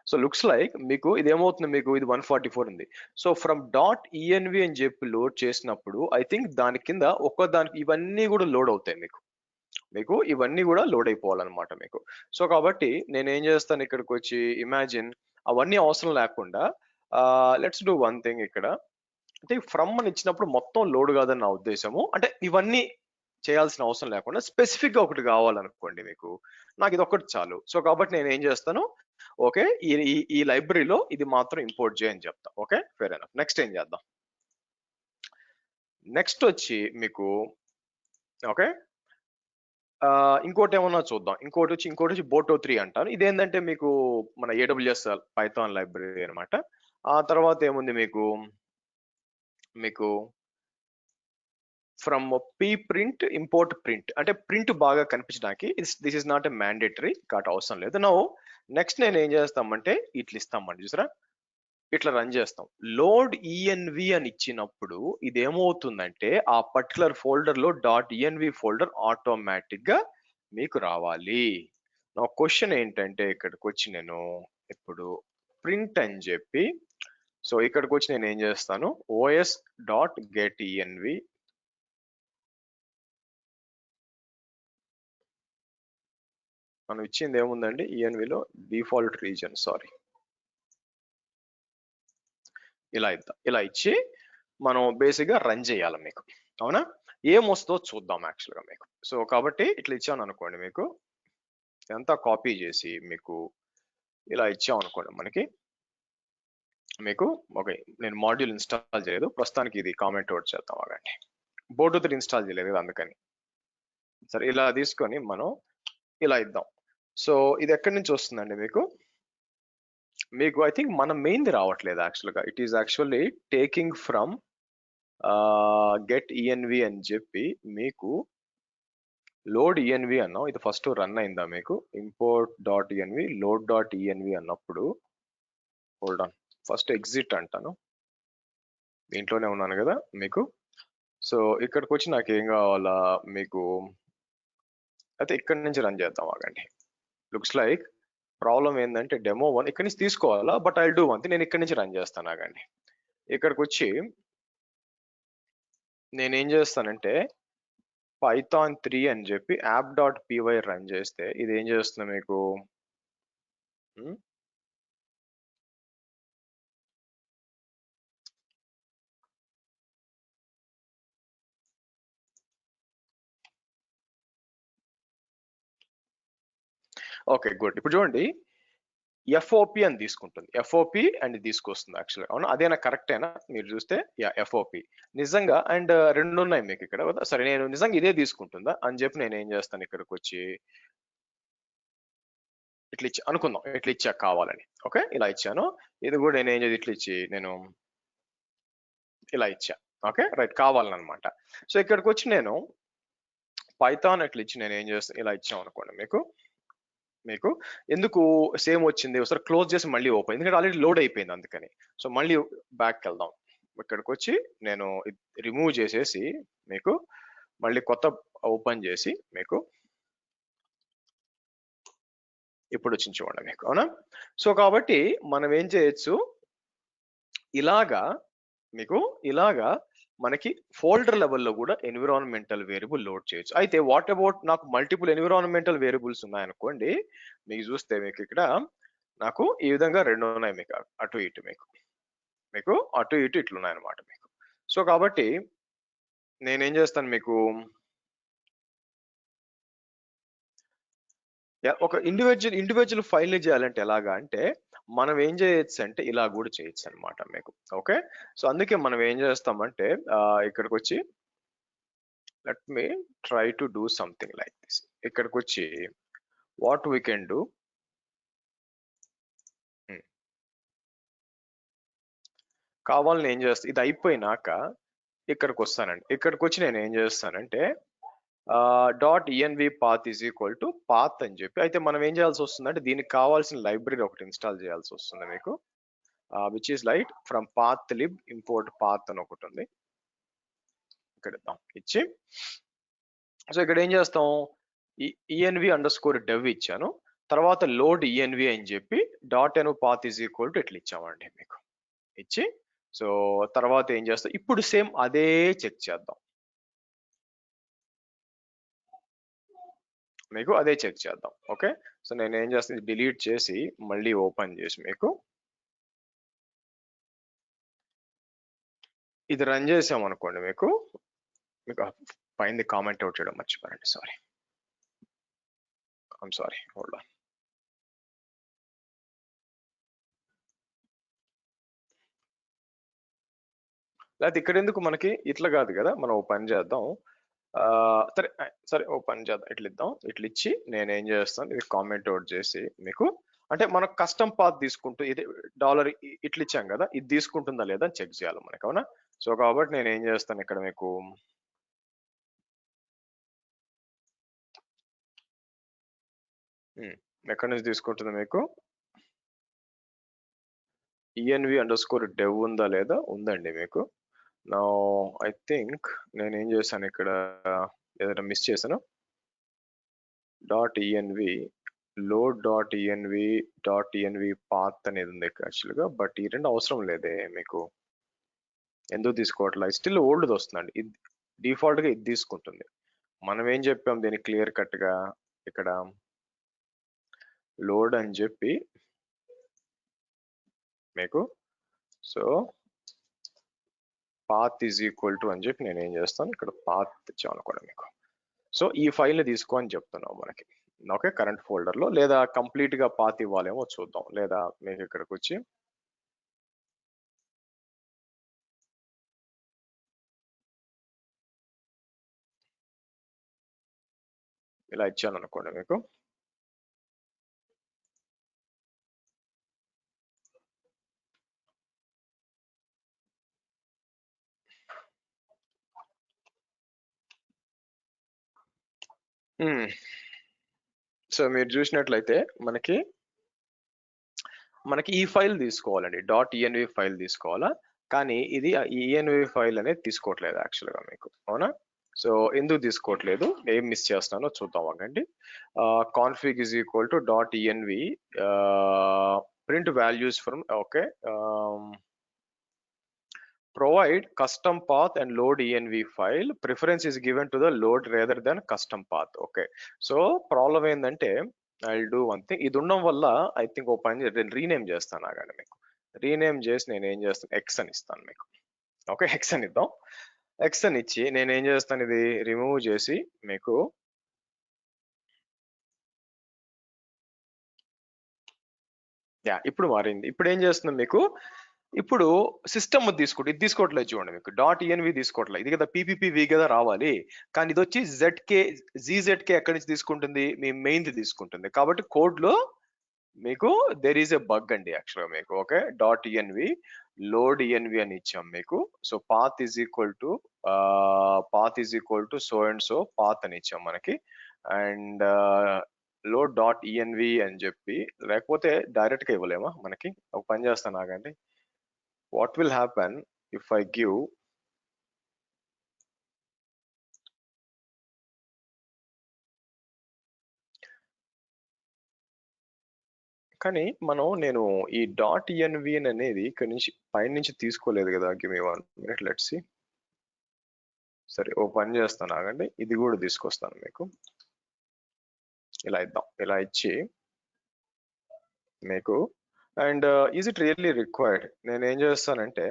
సో లుక్స్ లైక్ మీకు ఇది ఏమవుతుంది, మీకు ఇది 144 ఉంది. సో ఫ్రమ్ డాట్ ఈఎన్వి అని చెప్పి లోడ్ చేసినప్పుడు ఐ థింక్ దాని కింద దానికి ఇవన్నీ కూడా లోడ్ అవుతాయి మీకు, మీకు ఇవన్నీ కూడా లోడ్ అయిపోవాలన్నమాట మీకు. సో కాబట్టి నేనేం చేస్తాను, ఇక్కడికి వచ్చి ఇమాజిన్ అవన్నీ అవసరం లేకుండా లెట్స్ డూ వన్ థింగ్ ఇక్కడ, అంటే ఫ్రమ్ అని ఇచ్చినప్పుడు మొత్తం లోడ్ కాదని నా ఉద్దేశము, అంటే ఇవన్నీ చేయాల్సిన అవసరం లేకుండా స్పెసిఫిక్ గా ఒకటి కావాలనుకోండి మీకు, నాకు ఇది ఒకటి చాలు. సో కాబట్టి నేను ఏం చేస్తాను, ఓకే ఈ లైబ్రరీలో ఇది మాత్రం ఇంపోర్ట్ చేయని చెప్తా. Okay fair enough. నెక్స్ట్ ఏం చేద్దాం, నెక్స్ట్ వచ్చి మీకు ఓకే ఇంకోటి ఏమన్నా చూద్దాం. ఇంకోటి వచ్చి బోటో 3 అంటారు. ఇదేంటంటే మీకు మన ఏడబ్ల్యూఎస్ పైథాన్ లైబ్రరీ అనమాట. ఆ తర్వాత ఏముంది మీకు from P print import print, అంటే ప్రింట్ బాగా కనిపించడానికి this is not a mandatory కాబట్టి అవసరం లేదు. నో నెక్స్ట్ నేను ఏం చేస్తామంటే ఇట్లా ఇస్తామండి చూసారా, ఇట్లా రన్ చేస్తాం. లోడ్ ఈఎన్వి అని ఇచ్చినప్పుడు ఇది ఏమవుతుందంటే ఆ పర్టికులర్ ఫోల్డర్ లో డాట్ ఈఎన్వి ఫోల్డర్ ఆటోమేటిక్ గా మీకు రావాలి. నా క్వశ్చన్ ఏంటంటే ఇక్కడికి వచ్చి నేను ఇప్పుడు ప్రింట్ అని చెప్పి, సో ఇక్కడికి వచ్చి నేను ఏం చేస్తాను, ఓఎస్ డాట్ గెట్ ఈఎన్వి, మనం ఇచ్చింది ఏముందండి ఈఎన్విలో డిఫాల్ట్ రీజన్, సారీ ఇలా ఇచ్చి మనం బేసిక్ గా రన్ చేయాలి మీకు. అవునా, ఏమొస్తుందో చూద్దాం యాక్చువల్గా మీకు. సో కాబట్టి ఇట్లా ఇచ్చాను అనుకోండి, మీకు ఎంత కాపీ చేసి మీకు ఇలా ఇచ్చాం అనుకోండి మనకి, మీకు ఓకే నేను మాడ్యూల్ ఇన్స్టాల్ చేయలేదు ప్రస్తుతానికి, ఇది కామెంట్ అవుట్ చేద్దాం ఆగండి. బోర్డు 3 ఇన్స్టాల్ చేయలేదు కదా అందుకని. సరే ఇలా తీసుకొని మనం ఇలా ఇద్దాం. సో ఇది ఎక్కడి నుంచి వస్తుందండి మీకు ఐ థింక్ మన మెయిన్ది రావట్లేదు యాక్చువల్గా. It is actually taking from get ENV అని చెప్పి మీకు లోడ్ ఈఎన్వి అన్నాం. ఇది ఫస్ట్ రన్ అయిందా మీకు, import dot ENV load dot ENV అన్నప్పుడు హోల్డ్ ఆన్, ఫస్ట్ ఎగ్జిట్ అంటాను, దీంట్లోనే ఉన్నాను కదా మీకు. సో ఇక్కడికి వచ్చి నాకు ఏం కావాలా మీకు, అయితే ఇక్కడి నుంచి రన్ చేద్దాం ఆగండి. లుక్స్ లైక్ ప్రాబ్లం ఏంటంటే డెమో 1 ఇక్కడి నుంచి తీసుకోవాలా, but I do one thing, నేను ఇక్కడి నుంచి రన్ చేస్తాను ఆగండి. ఇక్కడికి వచ్చి నేనేం చేస్తానంటే పైథాన్ 3 అని చెప్పి యాప్ డాట్ పీవై రన్ చేస్తే ఇది ఏం చేస్తుంది మీకు, ఓకే గుడ్. ఇప్పుడు చూడండి ఎఫ్ఓపి అని తీసుకుంటుంది, ఎఫ్ఓపి అండ్ తీసుకొస్తుంది యాక్చువల్గా. అవునా, అదేనా కరెక్టేనా మీరు చూస్తే, ఎఫ్ఓపి నిజంగా అండ్ రెండు ఉన్నాయి మీకు ఇక్కడ. సరే నేను నిజంగా ఇదే తీసుకుంటుందా అని చెప్పి నేను ఏం చేస్తాను, ఇక్కడికి వచ్చి ఇట్లా ఇచ్చి అనుకుందాం, ఇట్లా ఇచ్చా కావాలని. ఓకే ఇలా ఇచ్చాను, ఇది కూడా నేను ఏం చేసి ఇట్లా ఇచ్చి నేను ఇలా ఇచ్చా. ఓకే రైట్, కావాలన్నమాట. సో ఇక్కడికి వచ్చి నేను పైథాన్ ఇట్లా ఇచ్చి నేను ఏం చేస్తాను, ఇలా ఇచ్చాం అనుకోండి మీకు ఎందుకు సేమ్ వచ్చింది, ఒకసారి క్లోజ్ చేసి మళ్ళీ ఓపెన్, ఎందుకంటే ఆల్రెడీ లోడ్ అయిపోయింది అందుకని. సో మళ్ళీ బ్యాక్ వెళ్దాం, ఇక్కడికి వచ్చి నేను రిమూవ్ చేసేసి మీకు మళ్ళీ కొత్త ఓపెన్ చేసి మీకు ఇప్పుడు వచ్చింది చూడండి మీకు, అవునా? సో కాబట్టి మనం ఏం చేయొచ్చు, ఇలాగా మీకు ఇలాగా మనకి ఫోల్డర్ లెవెల్లో కూడా ఎన్విరాన్మెంటల్ వేరియబుల్ లోడ్ చేయొచ్చు. అయితే వాట్ అబౌట్ నాకు మల్టిపుల్ ఎన్విరాన్మెంటల్ వేరియబుల్స్ ఉన్నాయనుకోండి, మీకు చూస్తే మీకు ఇక్కడ నాకు ఈ విధంగా 2 ఉన్నాయి మీకు, అటు ఇటు మీకు అటు ఇటు ఇట్లున్నాయి అనమాట మీకు. సో కాబట్టి నేనేం చేస్తాను మీకు, ఒక ఇండివిజువల్ ఫైల్ ని చేయాలంటే ఎలాగా అంటే, మనం ఏం చేయొచ్చు అంటే ఇలా కూడా చేయొచ్చు అనమాట మీకు. ఓకే, సో అందుకే మనం ఏం చేస్తామంటే ఇక్కడికి వచ్చి let me try to do something like this. ఇక్కడికి వచ్చి వాట్ వీ కెన్ డూ, కావాలని ఏం చేస్తా, ఇది అయిపోయినాక ఇక్కడికి వస్తానండి. ఇక్కడికి వచ్చి నేను ఏం చేస్తానంటే dot ENV path is equal to path అని చెప్పి, అయితే మనం ఏం చేయాల్సి వస్తుంది అంటే దీనికి కావాల్సిన లైబ్రరీ ఒకటి ఇన్స్టాల్ చేయాల్సి వస్తుంది మీకు, which is light from path lib import path అని ఒకటి ఉంది. ఇక్కడ ఇద్దాం ఇచ్చి, సో ఇక్కడ ఏం చేస్తాం, ఈఎన్వి అండర్ స్కోర్ డెవ్ ఇచ్చాను, తర్వాత లోడ్ ఈఎన్వి అని చెప్పి dot env path is equal to ఇట్లా ఇచ్చామండి మీకు ఇచ్చి. సో తర్వాత ఏం చేస్తాం, ఇప్పుడు సేమ్ అదే చెక్ చేద్దాం, మీకు అదే చెక్ చేద్దాం. ఓకే, సో నేను ఏం చేస్తాను, డిలీట్ చేసి మళ్ళీ ఓపెన్ చేసి మీకు ఇది రన్ చేసాం అనుకోండి, మీకు పైన కామెంట్ అవుట్ చేయడం మర్చిపోయానండి, sorry, I'm sorry, hold on. లేకపోతే ఇక్కడ ఎందుకు మనకి ఇట్లా కాదు కదా, మనం ఓ పని చేద్దాం, సరే సరే ఓ పని చేద్దాం, ఇట్లా ఇద్దాం, ఇట్లా ఇచ్చి నేను ఏం చేస్తాను, ఇది కామెంట్ అవుట్ చేసి మీకు, అంటే మనం కస్టమ్ పాత్ తీసుకుంటూ ఇది డాలర్ ఇట్లా ఇచ్చాం కదా, ఇది తీసుకుంటుందా లేదా అని చెక్ చేయాలి మనకి, అవునా? సో కాబట్టి నేను ఏం చేస్తాను ఇక్కడ మీకు, ఎక్కడి నుంచి తీసుకుంటుంది మీకు, ఈఎన్వి అండర్ స్కోర్ డెవ్ ఉందా లేదా, ఉందండి మీకు. నా ఐ థింక్ నేను ఏం చేశాను ఇక్కడ, ఏదైనా మిస్ చేశాను, dot ENV load dot ENV path అనేది ఉంది యాక్చువల్గా, బట్ ఈ రెండు అవసరం లేదే మీకు, ఎందుకు తీసుకోవట్లే, స్టిల్ ఓల్డ్ వస్తుందండి, ఇది డిఫాల్ట్ గా ఇది తీసుకుంటుంది. మనం ఏం చెప్పాం దీన్ని క్లియర్ కట్ గా ఇక్కడ లోడ్ అని చెప్పి మీకు, so path is equal to అని చెప్పి నేను ఏం చేస్తాను, ఇక్కడ పాత్ ఇచ్చాను అనుకోండి మీకు, సో ఈ ఫైల్ ని తీసుకో అని చెప్తున్నాం మనకి. ఓకే, కరెంట్ ఫోల్డర్ లో, లేదా కంప్లీట్ గా పాత్ ఇవ్వాలేమో చూద్దాం, లేదా మీకు ఇక్కడికి వచ్చి ఇలా ఇచ్చాను అనుకోండి మీకు, సో మీరు చూసినట్లయితే మనకి ఈ ఫైల్ తీసుకోవాలండి, డాట్ ఈఎన్వి ఫైల్ తీసుకోవాలా, కానీ ఇది ఈఎన్వి ఫైల్ అనేది తీసుకోవట్లేదు యాక్చువల్గా మీకు, అవునా? సో ఎందుకు తీసుకోవట్లేదు, ఏం మిస్ చేస్తున్నానో చూద్దాం అగండి. Config is equal to dot ENV print values from, okay, provide custom path and load env file, preference is given to the load rather than custom path. Okay, so problem ఏంటంటే I'll do one thing, ఇది ఉండడం వల్ల ఐ థింక్ ఓ పని రీనేమ్ చేస్తాను ఆగండి మీకు, రీనేమ్ చేసి నేను ఏం చేస్తాను, ఎక్స్ అని ఇస్తాను మీకు. ఓకే, ఎక్స్ అని ఇద్దాం, ఎక్స్ అని ఇచ్చి నేను ఏం చేస్తాను, ఇది రిమూవ్ చేసి మీకు, యా ఇప్పుడు మారింది. ఇప్పుడు ఏం చేస్తున్నాం మీకు, ఇప్పుడు సిస్టమ్ తీసుకుంటే ఇది తీసుకోవట్లేదు చూడండి మీకు, డాట్ ఈఎన్వి తీసుకోవట్లేదు, ఇది కదా పీపీపీవి కదా రావాలి, కానీ ఇది వచ్చి జీజెడ్కే ఎక్కడి నుంచి తీసుకుంటుంది, మీ మెయిన్ తీసుకుంటుంది. కాబట్టి కోడ్ లో మీకు దెర్ ఈస్ ఎ బగ్ అండి యాక్చువల్గా మీకు. Okay, dot ENV load ENV అని ఇచ్చాం మీకు, so path is equal to so and so path అని ఇచ్చాం మనకి, అండ్ లోడ్ డాట్ ఈఎన్వి అని చెప్పి, లేకపోతే డైరెక్ట్ గా ఇవ్వలేమా మనకి, ఒక పని చేస్తాను ఆగండి, what will happen if I give కానీ నేను ఈ డాట్ ఈఎన్వి అనేది ఇక్కడ నుంచి పైన నుంచి తీసుకోలేదు కదా. Give me 1 minute, let's see. సరే, ఓ పని చేస్తాను, ఆగండి, ఇది కూడా తీసుకొస్తాను మీకు. ఇలా ఇద్దాం, ఇలా ఇచ్చి మీకు. And is it really required? నేను ఏం చేస్తానంటే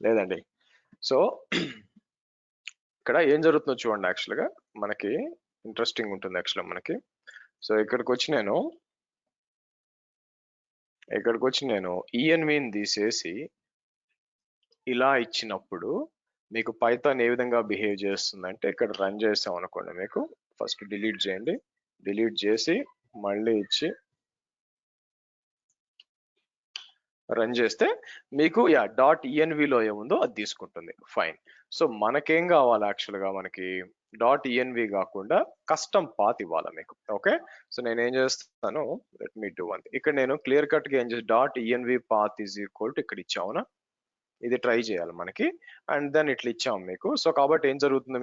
లేదండి. సో ఇక్కడ ఏం జరుగుతుందో చూడండి. యాక్చువల్గా మనకి ఇంట్రెస్టింగ్ ఉంటుంది యాక్చువల్గా మనకి. సో ఇక్కడికి వచ్చి నేను ఈఎన్విని తీసేసి ఇలా ఇచ్చినప్పుడు మీకు పైథాన్ ఏ విధంగా బిహేవ్ చేస్తుందంటే, ఇక్కడ రన్ చేసాం అనుకోండి, మీకు ఫస్ట్ డిలీట్ చేయండి, డిలీట్ చేసి మళ్ళీ ఇచ్చి రన్ చేస్తే మీకు డాట్ ఈఎన్విలో ఏముందో అది తీసుకుంటుంది. ఫైన్. సో మనకేం కావాలి యాక్చువల్గా, మనకి డాట్ ఈఎన్వి కాకుండా కస్టమ్ పాత్ ఇవ్వాలి మీకు. ఓకే, సో నేను ఏం చేస్తాను, లెట్ మీ డూ వన్. ఇక్కడ నేను క్లియర్ కట్ గా ఏం చేసి dot ENV path is equal to ఇక్కడ ఇచ్చావునా, ఇది ట్రై చేయాలి మనకి. అండ్ దెన్ ఇట్లా ఇచ్చాము మీకు. సో కాబట్టి ఏం జరుగుతుంది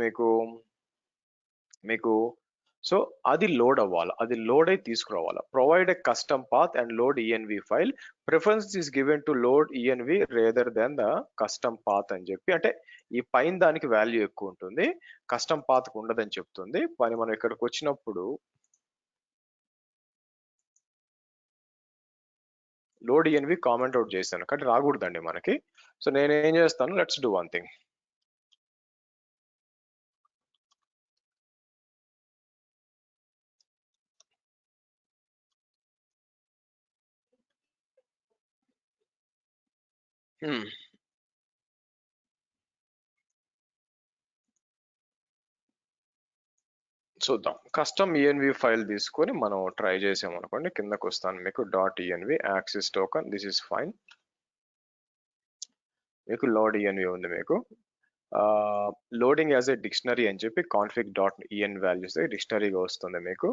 మీకు సో అది లోడ్ అవ్వాలి, అది లోడ్ అయి తీసుకురావాలి. Provide a custom path and load ENV file. Preference is given to load ENV rather than the custom path అని చెప్పి, అంటే ఈ పైన దానికి వాల్యూ ఎక్కువ ఉంటుంది, కస్టమ్ పాత్ ఉండదని చెప్తుంది. కానీ మనం ఇక్కడికి వచ్చినప్పుడు లోడ్ ఈఎన్వి కామెంట్ అవుట్ చేశాను కానీ రాకూడదండి మనకి. సో నేను ఏం చేస్తాను, లెట్స్ డూ వన్ థింగ్. చూద్దాం. కస్టమ్ ఈఎన్వి ఫైల్ తీసుకొని మనం ట్రై చేసాం అనుకోండి, కిందకు వస్తాను మీకు. Dot ENV access token, this is fine. మీకు లోడ్ ఈఎన్వి ఉంది మీకు. లోడింగ్ యాజ్ ఎ డిక్షనరీ అని చెప్పి కాన్ఫిగ్ డాట్ ఈఎన్ వాల్యూస్ డిక్షనరీగా వస్తుంది మీకు.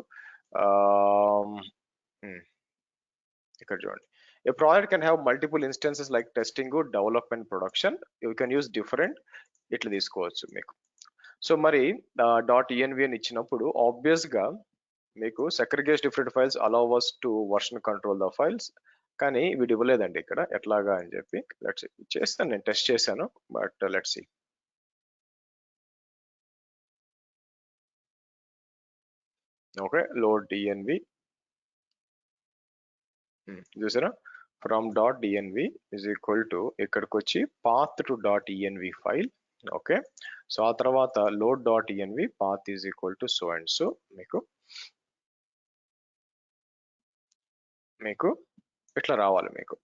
ఇక్కడ చూడండి, a project can have multiple instances like testing, development, production. You can use different, ఇట్లా తీసుకోవచ్చు మీకు. సో మరి డాట్ ఈఎన్వి అని ఇచ్చినప్పుడు ఆబ్వియస్ గా మీకు segregate different files allow us to version control the files. కానీ వీడు ఇవ్వలేదండి ఇక్కడ, ఎట్లాగా అని చెప్పి. లెట్స్ చేస్తాను, నేను టెస్ట్ చేశాను, but let's see. Okay, load DENV చూసారా, from dot DENV is equal to ఇక్కడికి వచ్చి path to dot ENV file. Okay, so ఆ తర్వాత load dot ENV path is equal to so and so. మీకు ఇట్లా రావాలి మీకు.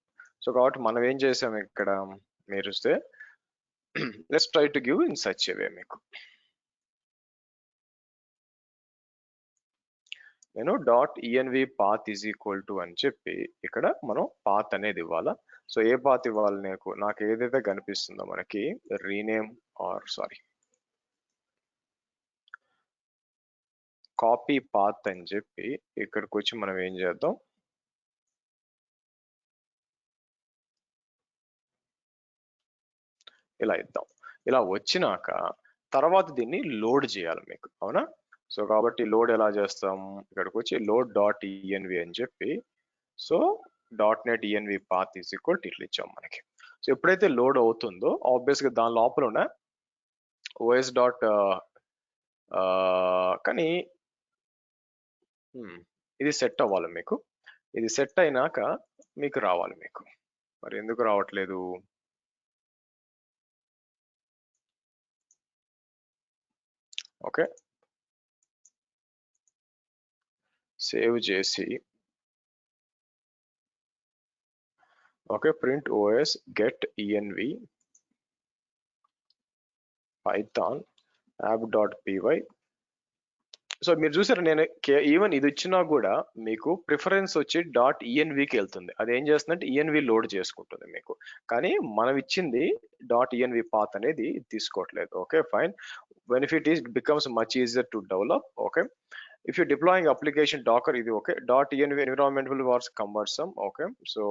సో కాబట్టి మనం ఏం చేసాం ఇక్కడ, మీరు చూస్తే let's try to give in such a way. మీకు నేను dot ENV path is equal to అని చెప్పి ఇక్కడ మనం పాత్ అనేది ఇవ్వాలా. సో ఏ పాత్ ఇవ్వాలి నాకు ఏదైతే కనిపిస్తుందో మనకి rename or sorry copy path అని చెప్పి ఇక్కడికి వచ్చి మనం ఏం చేద్దాం, ఇలా ఇద్దాం. ఇలా వచ్చినాక తర్వాత దీన్ని లోడ్ చేయాలి మీకు, అవునా. సో కాబట్టి లోడ్ ఎలా చేస్తాం, ఇక్కడికి వచ్చి లోడ్ డాట్ ఈఎన్వి అని చెప్పి, so dot net ENV path is equal to ఇట్లా ఇచ్చాం మనకి. సో ఎప్పుడైతే లోడ్ అవుతుందో ఆబ్వియస్ గా దాని లోపల ఉన్న ఓఎస్ డాట్ కానీ ఇది సెట్ అవ్వాలి మీకు. ఇది సెట్ అయినాక మీకు రావాలి మీకు. మరి ఎందుకు రావట్లేదు, ఓకే సేవ్ చేసి okay print OS get ENV Python app dot py so మీరు చూసారు, నేను ఈవెన్ ఇది ఇచ్చినా కూడా మీకు ప్రిఫరెన్స్ వచ్చి డాట్ ఈఎన్వికి వెళ్తుంది. అది ఏం చేస్తుందంటే ఈఎన్వి లోడ్ చేసుకుంటుంది మీకు. కానీ మనం ఇచ్చింది డాట్ ఈఎన్వి పాత్ అనేది తీసుకోవట్లేదు. Okay fine. Benefit is becomes much easier to develop. Okay, if you're deploying application docker ఇది okay. Dot ENV environment will was cumbersome. Okay, so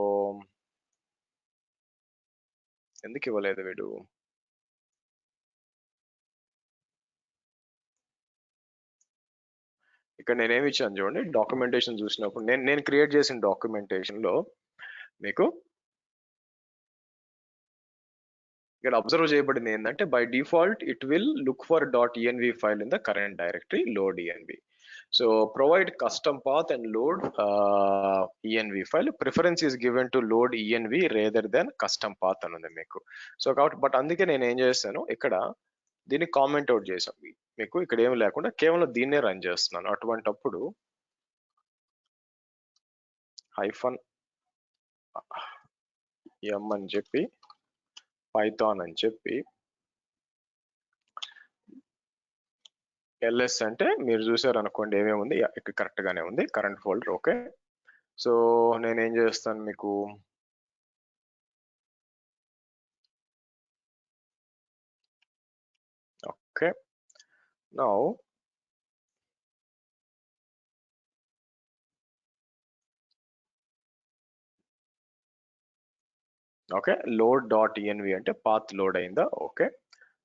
ఎందుకు ఇవ్వలేదు వీడు? ఇక్కడ నేనేమి ఇచ్చాను చూడండి, డాక్యుమెంటేషన్ చూసినప్పుడు నేను క్రియేట్ చేసిన డాక్యుమెంటేషన్ లో మీకు ఇక్కడ అబ్జర్వ్ చేయబడింది ఏంటంటే by default it will look for dot ENV file in the current directory, load ENV. So provide custom path and load ENV file. Preference is given to load ENV rather than custom path అని ఉంది మీకు. సో కాబట్టి బట్ అందుకే నేను ఏం చేస్తాను, ఇక్కడ దీన్ని కామెంట్ అవుట్ చేసాం మీకు. ఇక్కడ ఏమి లేకుండా కేవలం దీన్నే రన్ చేస్తున్నాను. అటువంటప్పుడు హైఫన్ ఎం అని చెప్పి పైథాన్ అని చెప్పి ఎల్ఎస్ అంటే మీరు చూసారు అనుకోండి ఏమేమి ఉంది, ఇక్కడ కరెక్ట్ గానే ఉంది కరెంట్ ఫోల్డర్. ఓకే, సో నేనేం చేస్తాను మీకు, okay now okay load dot ENV అంటే పాత్ లోడ్ అయిందా. ఓకే,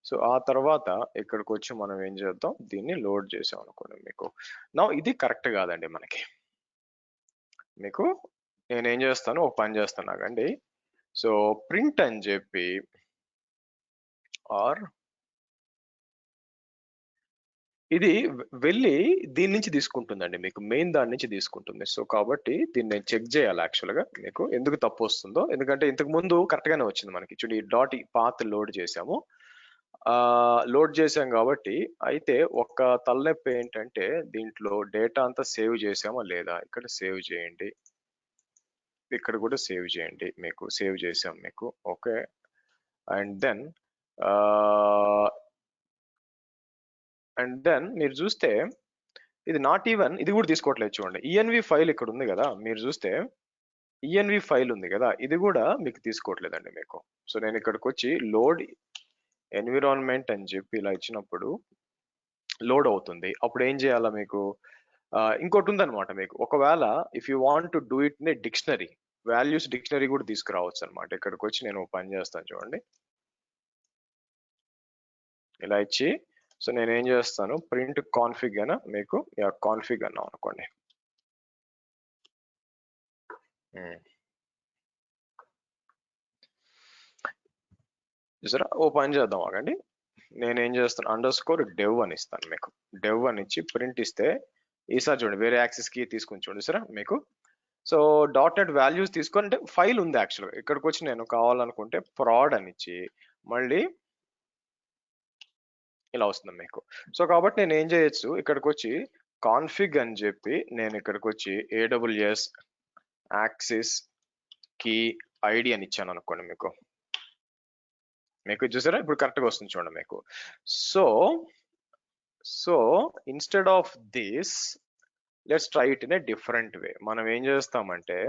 సో ఆ తర్వాత ఇక్కడికి వచ్చి మనం ఏం చేద్దాం, దీన్ని లోడ్ చేసాం అనుకోండి మీకు. నా ఇది కరెక్ట్ కాదండి మనకి. మీకు నేనేం చేస్తాను, ఒక పని చేస్తాను ఆగండి. సో ప్రింట్ అని చెప్పి ఆర్ ఇది వెళ్ళి దీని నుంచి తీసుకుంటుందండి మీకు, మెయిన్ దాని నుంచి తీసుకుంటుంది. సో కాబట్టి దీన్ని నేను చెక్ చేయాలి యాక్చువల్గా మీకు ఎందుకు తప్పు వస్తుందో. ఎందుకంటే ఇంతకు ముందు కరెక్ట్ గానే వచ్చింది మనకి. చూడండి డాట్ పాత్ లోడ్ చేసాము, లోడ్ చేసాం కాబట్టి. అయితే ఒక తలనొప్పి ఏంటంటే దీంట్లో డేటా అంతా సేవ్ చేసామా లేదా. ఇక్కడ సేవ్ చేయండి, ఇక్కడ కూడా సేవ్ చేయండి, మీకు సేవ్ చేసాం మీకు. ఓకే, అండ్ దెన్ మీరు చూస్తే ఇది నాట్ ఈవెన్ ఇది కూడా తీసుకోవట్లేదు. చూడండి ఈఎన్వి ఫైల్ ఇక్కడ ఉంది కదా, మీరు చూస్తే ఈఎన్వి ఫైల్ ఉంది కదా, ఇది కూడా మీకు తీసుకోవట్లేదండి మీకు. సో నేను ఇక్కడికి వచ్చి లోడ్ ఎన్విరాన్మెంట్ అని చెప్పి ఇలా ఇచ్చినప్పుడు లోడ్ అవుతుంది. అప్పుడు ఏం చేయాలా మీకు, ఇంకోటి ఉందన్నమాట మీకు. ఒకవేళ if you want to do it in a dictionary, values dictionary కూడా తీసుకురావచ్చు అనమాట. ఇక్కడికి వచ్చి నేను పని చేస్తాను చూడండి, ఇలా ఇచ్చి. సో నేను ఏం చేస్తాను, ప్రింట్ కాన్ఫిగ్ అన మీకు కాన్ఫిగ్ అన్నాం అనుకోండి. చూసారా, ఓ పని చేద్దాం ఆగండి. నేనేం చేస్తాను, అండర్ స్కోర్ డెవ్ అని ఇస్తాను మీకు. డెవ్ అని ఇచ్చి ప్రింట్ ఇస్తే ఈసారి చూడండి వేరే యాక్సెస్ కి తీసుకుని చూడండి సరే మీకు. సో డాట్ నెట్ వాల్యూస్ తీసుకొని అంటే ఫైల్ ఉంది యాక్చువల్గా. ఇక్కడికి వచ్చి నేను కావాలనుకుంటే ప్రాడ్ అని ఇచ్చి మళ్ళీ ఇలా వస్తుంది మీకు. సో కాబట్టి నేను ఏం చేయొచ్చు, ఇక్కడికి వచ్చి కాన్ఫిగ్ అని చెప్పి నేను ఇక్కడికి వచ్చి ఏడబ్ల్యూఎస్ యాక్సిస్ కీ ఐడి అని ఇచ్చాను అనుకోండి మీకు. మీకు చూసారా ఇప్పుడు కరెక్ట్గా వస్తుంది చూడండి మీకు. So instead of this let's try it in a different way. మనం ఏం చేస్తామంటే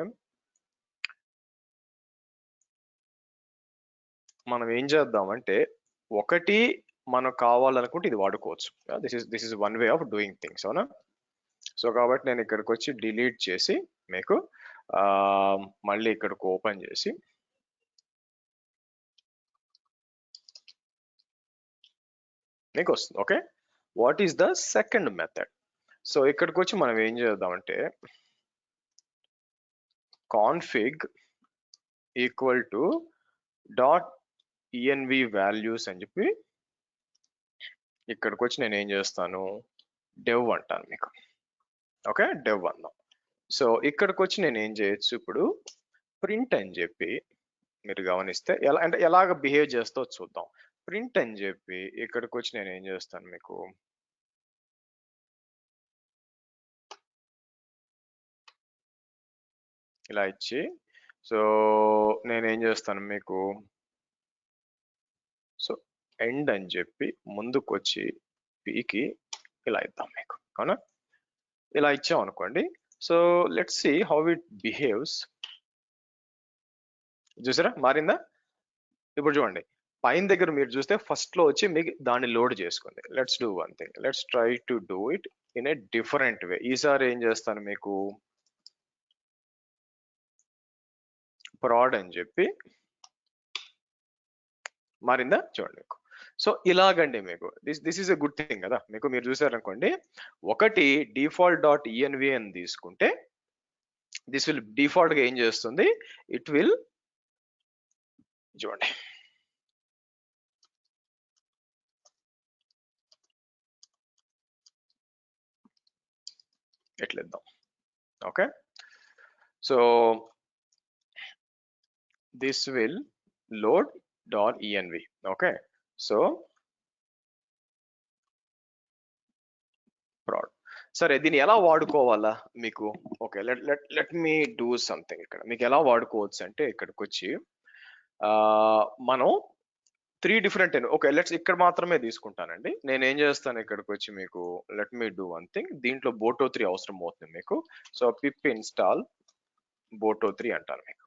మనం ఏం చేద్దామంటే ఒకటి మనకు కావాలనుకుంటే ఇది వాడుకోవచ్చు. This is one way of doing things, అవునా. సో కాబట్టి నేను ఇక్కడికి వచ్చి డిలీట్ చేసి మీకు మళ్ళీ ఇక్కడికి ఓపెన్ చేసి మీకు వస్తుంది. Okay, what is the second method. So ఇక్కడికి వచ్చి మనం ఏం చేద్దామంటే config equal to dot ENV values అని చెప్పి ఇక్కడికి వచ్చి నేను ఏం చేస్తాను, డెవ్ అంటాను మీకు. ఓకే, డెవ్ అన్నాం. సో ఇక్కడికి వచ్చి నేను ఏం చేయొచ్చు, ఇప్పుడు ప్రింట్ అని చెప్పి మీరు గమనిస్తే ఎలా అంటే ఎలాగ బిహేవ్ చేస్తో చూద్దాం. ప్రింట్ అని చెప్పి ఇక్కడికి వచ్చి నేను ఏం చేస్తాను మీకు, ఇలా ఇచ్చి సో నేనేం చేస్తాను మీకు, సో ఎండ్ అని చెప్పి ముందుకు వచ్చి పీకి ఇలా ఇద్దాం మీకు. అవునా? ఇలా ఇచ్చాం అనుకోండి. So let's see how it behaves. చూసారా మారిందా? ఇప్పుడు చూడండి, పైన దగ్గర మీరు చూస్తే ఫస్ట్ లో వచ్చి మీకు దాన్ని లోడ్ చేసుకుంది. Let's do one thing, let's try to do it in a different way. ఈసారి ఏం చేస్తాను, మీకు ప్రాడ్ అని చెప్పి మారిందా చూడండి మీకు. సో ఇలాగండి మీకు this is a good thing కదా. మీకు మీరు చూసారనుకోండి, ఒకటి డిఫాల్ట్ డాట్ ఈఎన్వి అని తీసుకుంటే దిస్ విల్ డిఫాల్ట్ గా ఏం చేస్తుంది, ఇట్ విల్ చూడండి ఎట్లేద్దాం. Okay, so this will load dot ENV. Okay, so prod. సరే దీన్ని ఎలా వాడుకోవాలా మీకు? Okay, let me do something. ఇక్కడ మీకు ఎలా వాడుకోవచ్చు అంటే, ఇక్కడికి వచ్చి మనం 3 డిఫరెంట్, ఓకే లెట్స్ ఇక్కడ మాత్రమే తీసుకుంటానండి. నేను ఏం చేస్తాను, ఇక్కడికి వచ్చి మీకు let me do one thing. దీంట్లో బోటో 3 అవసరం అవుతుంది మీకు. సో పిప్ ఇన్స్టాల్ బోటో 3 అంటాను మీకు.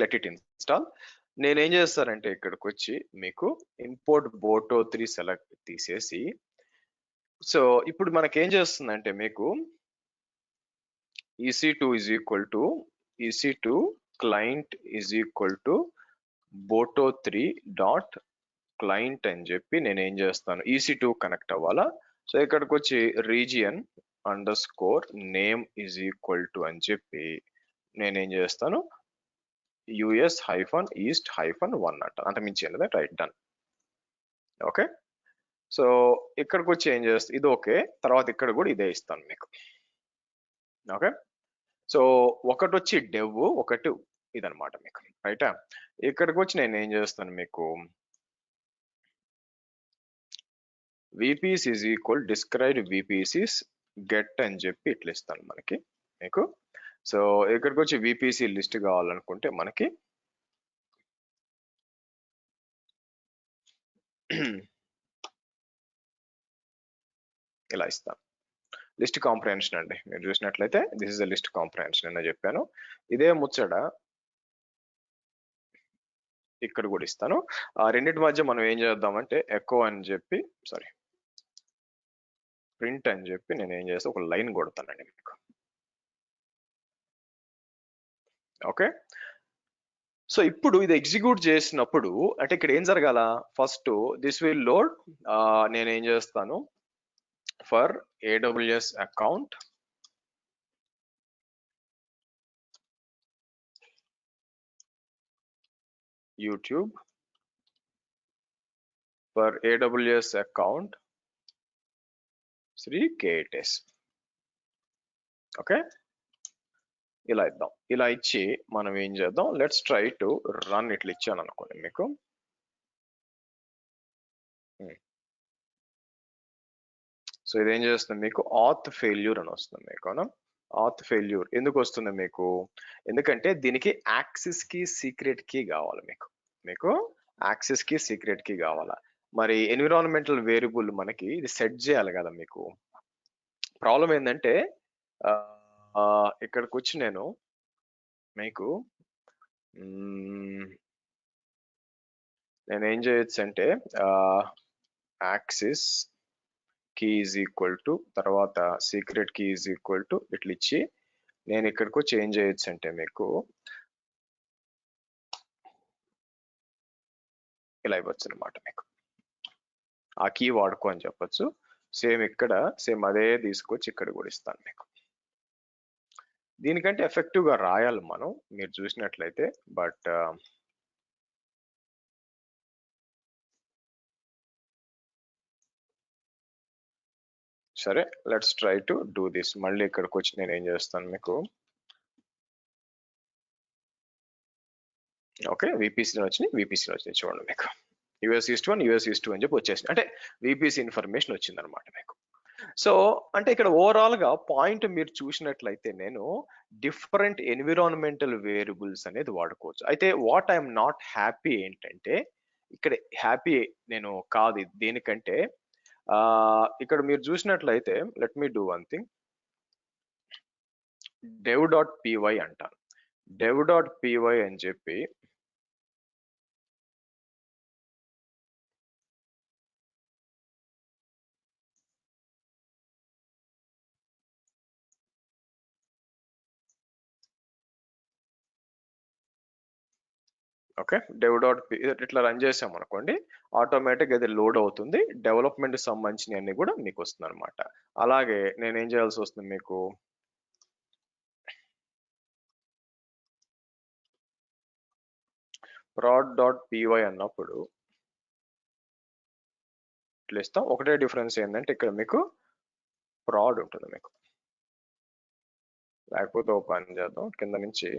Let it install. నేనేం చేస్తానంటే, ఇక్కడికి వచ్చి మీకు ఇంపోర్ట్ బోటో 3 సెలెక్ట్ తీసేసి, సో ఇప్పుడు మనకేం చేస్తుందంటే మీకు EC2 is equal to EC2 client is equal to boto3 dot client అని చెప్పి నేను ఏం చేస్తాను, EC2 కనెక్ట్ అవ్వాలా. సో ఇక్కడికి వచ్చి region under score name is equal to అని చెప్పి నేనేం చేస్తాను, US-East-1 అంట. అంత మించి ఏంటంటే రైట్ డన్. ఓకే, సో ఇక్కడికి వచ్చి ఏం చేస్తాను, ఇది ఓకే. తర్వాత ఇక్కడ కూడా ఇదే ఇస్తాను మీకు. ఓకే, సో ఒకటి వచ్చి డెవ్, ఒకటి ఇదనమాట మీకు రైటా. ఇక్కడికి వచ్చి నేను ఏం చేస్తాను మీకు, VPC is equal describe VPCs get అని చెప్పి ఇట్లా ఇస్తాను మనకి మీకు. సో ఇక్కడికి వచ్చి VPC లిస్ట్ కావాలనుకుంటే మనకి ఇలా ఇస్తాను. లిస్ట్ కాంప్రహెన్షన్ అండి, మీరు చూసినట్లయితే this is the list comprehension అని చెప్పాను. ఇదే ముచ్చట ఇక్కడ కూడా ఇస్తాను. ఆ రెండింటి మధ్య మనం ఏం చేద్దామంటే ఎకో అని చెప్పి, సారీ ప్రింట్ అని చెప్పి నేను ఏం చేస్తా, ఒక లైన్ కొడతానండి మీకు. ఓకే, సో ఇప్పుడు ఇది ఎగ్జిక్యూట్ చేసినప్పుడు అంటే ఇక్కడ ఏం జరగాల, ఫస్ట్ దిస్ విల్ లోడ్. నేను ఏం చేస్తాను, for AWS account YouTube, for AWS account Shri KTS. Okay, ఇలా ఇద్దాం. ఇలా ఇచ్చి మనం ఏం చేద్దాం, లెట్స్ ట్రై టు రన్. ఇట్లా ఇచ్చాను అనుకోండి మీకు. సో ఇదేం చేస్తుంది మీకు, ఆత్ ఫెయిల్యూర్ అని వస్తుంది మీకు. అవునా, ఆత్ ఫెయిల్యూర్ ఎందుకు వస్తుంది మీకు, ఎందుకంటే దీనికి యాక్సెస్ కి సీక్రెట్ కీ కావాలి మీకు. మీకు యాక్సెస్ కి సీక్రెట్ కీ కావాలా. మరి ఎన్విరాన్మెంటల్ వేరియబుల్ మనకి ఇది సెట్ చేయాలి కదా మీకు. ప్రాబ్లం ఏంటంటే ఇక్కడికి వచ్చి నేను మీకు నేనేం చేయొచ్చు అంటే access key is equal to తర్వాత secret key is equal to ఇట్లా ఇచ్చి నేను ఇక్కడికి చేంజ్ చేయొచ్చు అంటే మీకు ఇలా ఇవ్వచ్చు అనమాట మీకు. ఆ కీ వాడుకో అని చెప్పొచ్చు. సేమ్ ఇక్కడ సేమ్ అదే తీసుకొచ్చి ఇక్కడ కూడా ఇస్తాను మీకు. దీనికంటే ఎఫెక్టివ్ గా రాయాలి మనం, మీరు చూసినట్లయితే. బట్ సరే let's try to do this. మళ్ళీ ఇక్కడికి వచ్చి నేను ఏం చేస్తాను మీకు, ఓకే VPC వచ్చినాయి, VPC వచ్చినాయి చూడండి మీకు. US-East-1 US-East-2 అని చెప్పి వచ్చేసింది, అంటే VPC ఇన్ఫర్మేషన్ వచ్చింది అనమాట మీకు. సో అంటే ఇక్కడ ఓవరాల్ గా పాయింట్ మీరు చూసినట్లయితే నేను డిఫరెంట్ ఎన్విరాన్మెంటల్ వేరియబుల్స్ అనేది వాడుకోవచ్చు. అయితే వాట్ ఐఎమ్ నాట్ హ్యాపీ ఏంటంటే, ఇక్కడ హ్యాపీ నేను కాదు దేనికంటే ఇక్కడ మీరు చూసినట్లయితే let me do one thing, dev.py అంటాను. dev.py అని చెప్పి ఓకే, dev.py ఇట్లా రన్ చేసాం అనుకోండి, ఆటోమేటిక్ అది లోడ్ అవుతుంది. డెవలప్మెంట్ సంబంధించిన అన్ని కూడా మీకు వస్తుంది అనమాట. అలాగే నేను ఏం చేయాల్సి వస్తుంది, మీకు prod.py అన్నప్పుడు ఇట్లా ఇస్తాం. ఒకటే డిఫరెన్స్ ఏంటంటే ఇక్కడ మీకు ప్రాడ్ ఉంటుంది మీకు, లేకపోతే ఓపెన్ చేద్దాం కింద నుంచి.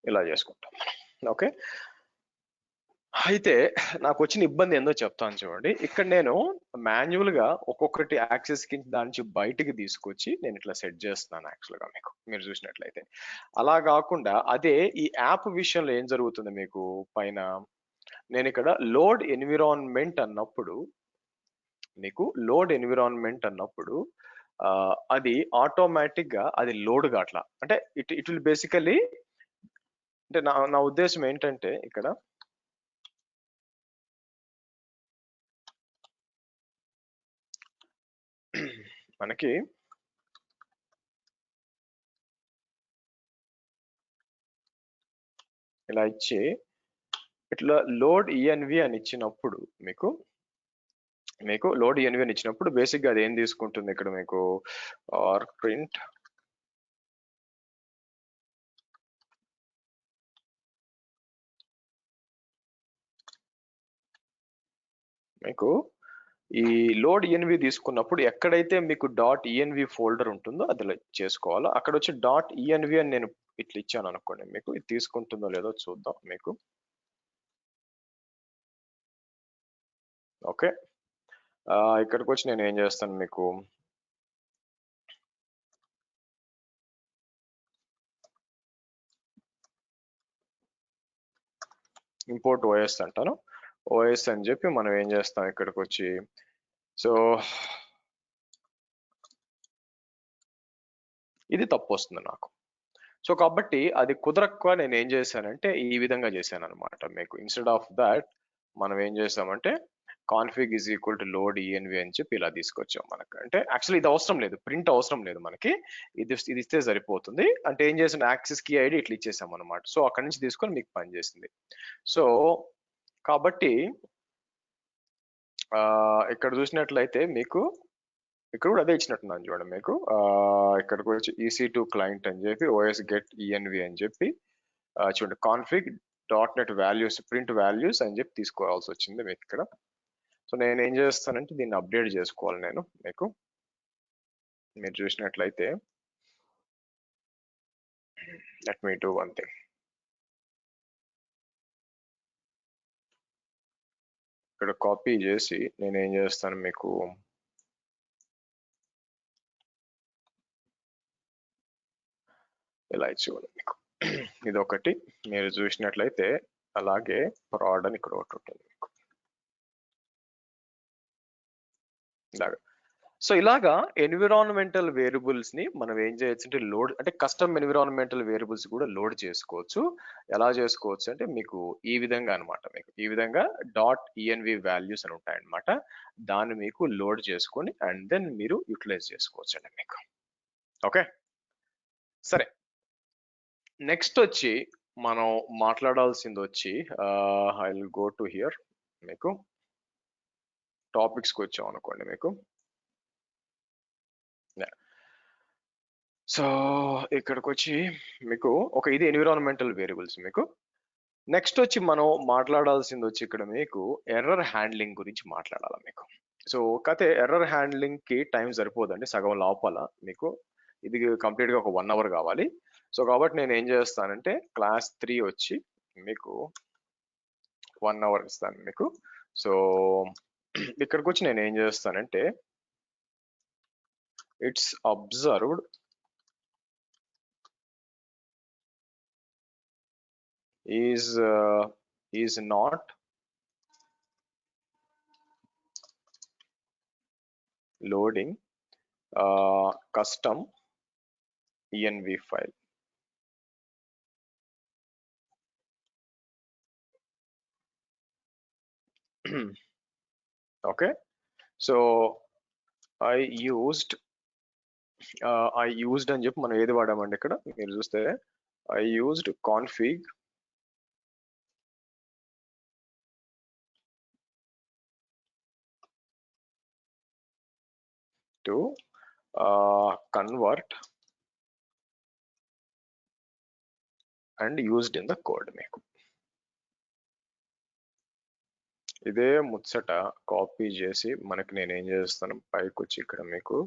ఇలా చేసుకుంటాం. ఓకే, అయితే నాకు వచ్చిన ఇబ్బంది ఏందో చెప్తాను చూడండి. ఇక్కడ నేను మాన్యువల్ గా ఒక్కొక్కటి యాక్సెస్ కి దాని నుంచి బయటికి తీసుకొచ్చి నేను ఇట్లా సెట్ చేస్తున్నాను యాక్చువల్ గా. మీకు మీరు చూసినట్లయితే అలా కాకుండా అదే ఈ యాప్ విషయంలో ఏం జరుగుతుంది మీకు పైన, నేను ఇక్కడ లోడ్ ఎన్విరాన్మెంట్ అన్నప్పుడు, మీకు లోడ్ ఎన్విరాన్మెంట్ అన్నప్పుడు అది ఆటోమేటిక్ గా అది లోడ్ కావట్లా. అంటే ఇట్ విల్ బేసికలీ, అంటే నా ఉద్దేశం ఏంటంటే ఇక్కడ మనకి ఇలా ఇచ్చి ఇట్లా లోడ్ ఈఎన్వి అని ఇచ్చినప్పుడు మీకు లోడ్ ఈఎన్వి అని ఇచ్చినప్పుడు బేసిక్ గా అది ఏం తీసుకుంటుంది ఇక్కడ మీకు ఆర్ ప్రింట్ మీకు ఈ లోడ్ ఈఎన్వి తీసుకున్నప్పుడు ఎక్కడైతే మీకు డాట్ ఈఎన్వి ఫోల్డర్ ఉంటుందో అది చేసుకోవాలో అక్కడ వచ్చి డాట్ ఈఎన్వి అని నేను ఇట్లా ఇచ్చాను అనుకోండి, మీకు ఇది తీసుకుంటుందో లేదో చూద్దాం మీకు. ఓకే, ఇక్కడికి వచ్చి నేను ఏం చేస్తాను, మీకు ఇంపోర్ట్ ఓఎస్ అంటాను. ఓఎస్ అని చెప్పి మనం ఏం చేస్తాం ఇక్కడికి వచ్చి, సో ఇది తప్పు వస్తుంది నాకు. సో కాబట్టి అది కుదరక నేను ఏం చేశానంటే ఈ విధంగా చేశాను అనమాట. మీకు ఇన్స్టెడ్ ఆఫ్ దాట్ మనం ఏం చేసామంటే config is equal to load ENV అని చెప్పి ఇలా తీసుకొచ్చాం మనకు. అంటే యాక్చువల్లీ ఇది అవసరం లేదు, ప్రింట్ అవసరం లేదు మనకి, ఇది ఇస్తే సరిపోతుంది. అంటే ఏం చేసాం, యాక్సెస్ కీ ఐడి ఇట్లా ఇచ్చేసాం అనమాట. సో అక్కడి నుంచి తీసుకొని మీకు పనిచేసింది. సో కాబట్టి ఇక్కడ చూసినట్లయితే మీకు ఇక్కడ కూడా అదే ఇచ్చినట్టున్నాను చూడండి. మీకు ఇక్కడికి వచ్చి EC2 క్లయింట్ అని చెప్పి OS get env అని చెప్పి చూడండి config .NET values print values అని చెప్పి తీసుకోవాల్సి వచ్చింది మీకు ఇక్కడ. సో నేను ఏం చేస్తానంటే దీన్ని అప్డేట్ చేసుకోవాలి నేను. మీకు మీరు చూసినట్లయితే let me do one thing, ఇక్కడ కాపీ చేసి నేను ఏం చేస్తాను మీకు ఇలా ఇచ్చేవాళ్ళు మీకు. ఇది ఒకటి మీరు చూసినట్లయితే, అలాగే ప్రాడ్ అని ఇక్కడ ఒకటి ఉంటుంది మీకు ఇలాగా. సో ఇలాగా ఎన్విరాన్మెంటల్ వేరియబుల్స్ ని మనం ఏం చేయొచ్చు అంటే లోడ్, అంటే కస్టమ్ ఎన్విరాన్మెంటల్ వేరియబుల్స్ కూడా లోడ్ చేసుకోవచ్చు. ఎలా చేసుకోవచ్చు అంటే మీకు ఈ విధంగా అనమాట. మీకు ఈ విధంగా .env వాల్యూస్ అని ఉంటాయన్నమాట. దాన్ని మీకు లోడ్ చేసుకొని అండ్ దెన్ మీరు యూటిలైజ్ చేసుకోవచ్చు అండి మీకు. ఓకే, సరే నెక్స్ట్ వచ్చి మనం మాట్లాడాల్సింది వచ్చి I will go to hear. మీకు టాపిక్స్కి వచ్చాం అనుకోండి మీకు. సో ఇక్కడికి వచ్చి మీకు ఇది ఎన్విరాన్మెంటల్ వేరియబుల్స్. మీకు నెక్స్ట్ వచ్చి మనం మాట్లాడాల్సింది వచ్చి ఇక్కడ మీకు ఎర్రర్ హ్యాండ్లింగ్ గురించి మాట్లాడాలి మీకు. సో కాకపోతే ఎర్రర్ హ్యాండ్లింగ్ కి టైం సరిపోదండి, సగం లోపల మీకు ఇది కంప్లీట్ గా ఒక 1 అవర్ కావాలి. సో కాబట్టి నేను ఏం చేస్తానంటే క్లాస్ 3 వచ్చి మీకు 1 అవర్ ఇస్తాను మీకు. సో ఇక్కడికి వచ్చి నేను ఏం చేస్తానంటే it's observed is not loading custom env file. Okay, so I used అని చెప్పి మనం ఏది వాడామండి ఇక్కడ మీరు చూస్తే I used config to convert and used in the code. మీకు ఇదే ముచ్చట కాపీ చేసి మనకి నేను ఏం చేస్తాను పైకి వచ్చి ఇక్కడ మీకు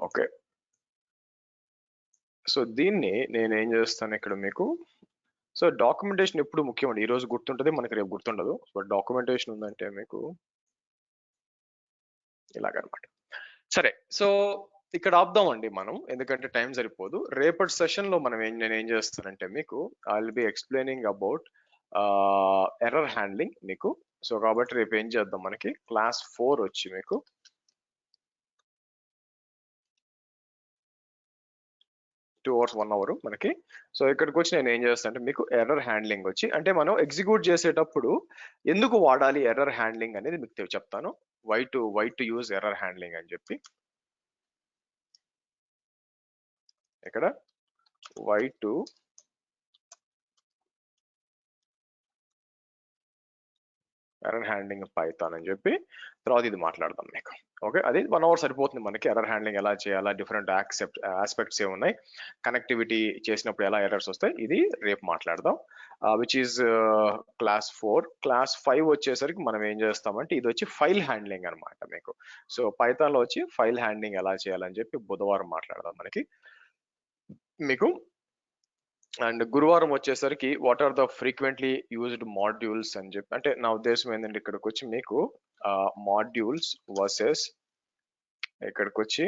ఓకే, సో దీన్ని నేను ఏం చేస్తాను ఇక్కడ మీకు సో డాక్యుమెంటేషన్ ఎప్పుడు ముఖ్యం అండి. ఈ రోజు గుర్తుంటుంది మనకి రేపు గుర్తుండదు. సో డాక్యుమెంటేషన్ ఉందంటే మీకు ఇలాగనమాట. సరే, సో ఇక్కడ ఆపుదామండి మనం, ఎందుకంటే టైం సరిపోదు. రేపటి సెషన్ లో నేను ఏం చేస్తానంటే మీకు I will be explaining about error handling మీకు. సో కాబట్టి రేపు ఏం చేద్దాం, మనకి క్లాస్ 4 వచ్చి మీకు 2 hours 1 hour మనకి. సో ఇక్కడికి వచ్చి నేను ఏం చేస్తాను అంటే మీకు ఎర్రర్ హ్యాండ్లింగ్ వచ్చి అంటే మనం ఎగ్జిక్యూట్ చేసేటప్పుడు ఎందుకు వాడాలి ఎర్రర్ హ్యాండ్లింగ్ అనేది మీకు చెప్తాను. Why to use error handling అని చెప్పి ఇక్కడ why to error handling Python అని చెప్పి తర్వాత ఇది మాట్లాడదాం మీకు. ఓకే, అది 1 hour సరిపోతుంది మనకి. ఎర్రర్ హ్యాండ్లింగ్ ఎలా చేయాలా, డిఫరెంట్ ఆస్పెక్ట్స్ ఏమున్నాయి, కనెక్టివిటీ చేసినప్పుడు ఎలా ఎర్రర్స్ వస్తాయి, ఇది రేపు మాట్లాడదాం. Which is class 4. క్లాస్ 5 వచ్చేసరికి మనం ఏం చేస్తామంటే ఇది వచ్చి ఫైల్ హ్యాండ్లింగ్ అనమాట మీకు. సో పైథాన్ లో వచ్చి ఫైల్ హ్యాండ్లింగ్ ఎలా చేయాలని చెప్పి బుధవారం మాట్లాడదాం మనకి మీకు. అండ్ గురువారం వచ్చేసరికి what are the frequently used modules అని చెప్పి, అంటే నా ఉద్దేశం ఏంటంటే ఇక్కడికి వచ్చి మీకు మాడ్యూల్స్ వర్సెస్ ఇక్కడికి వచ్చి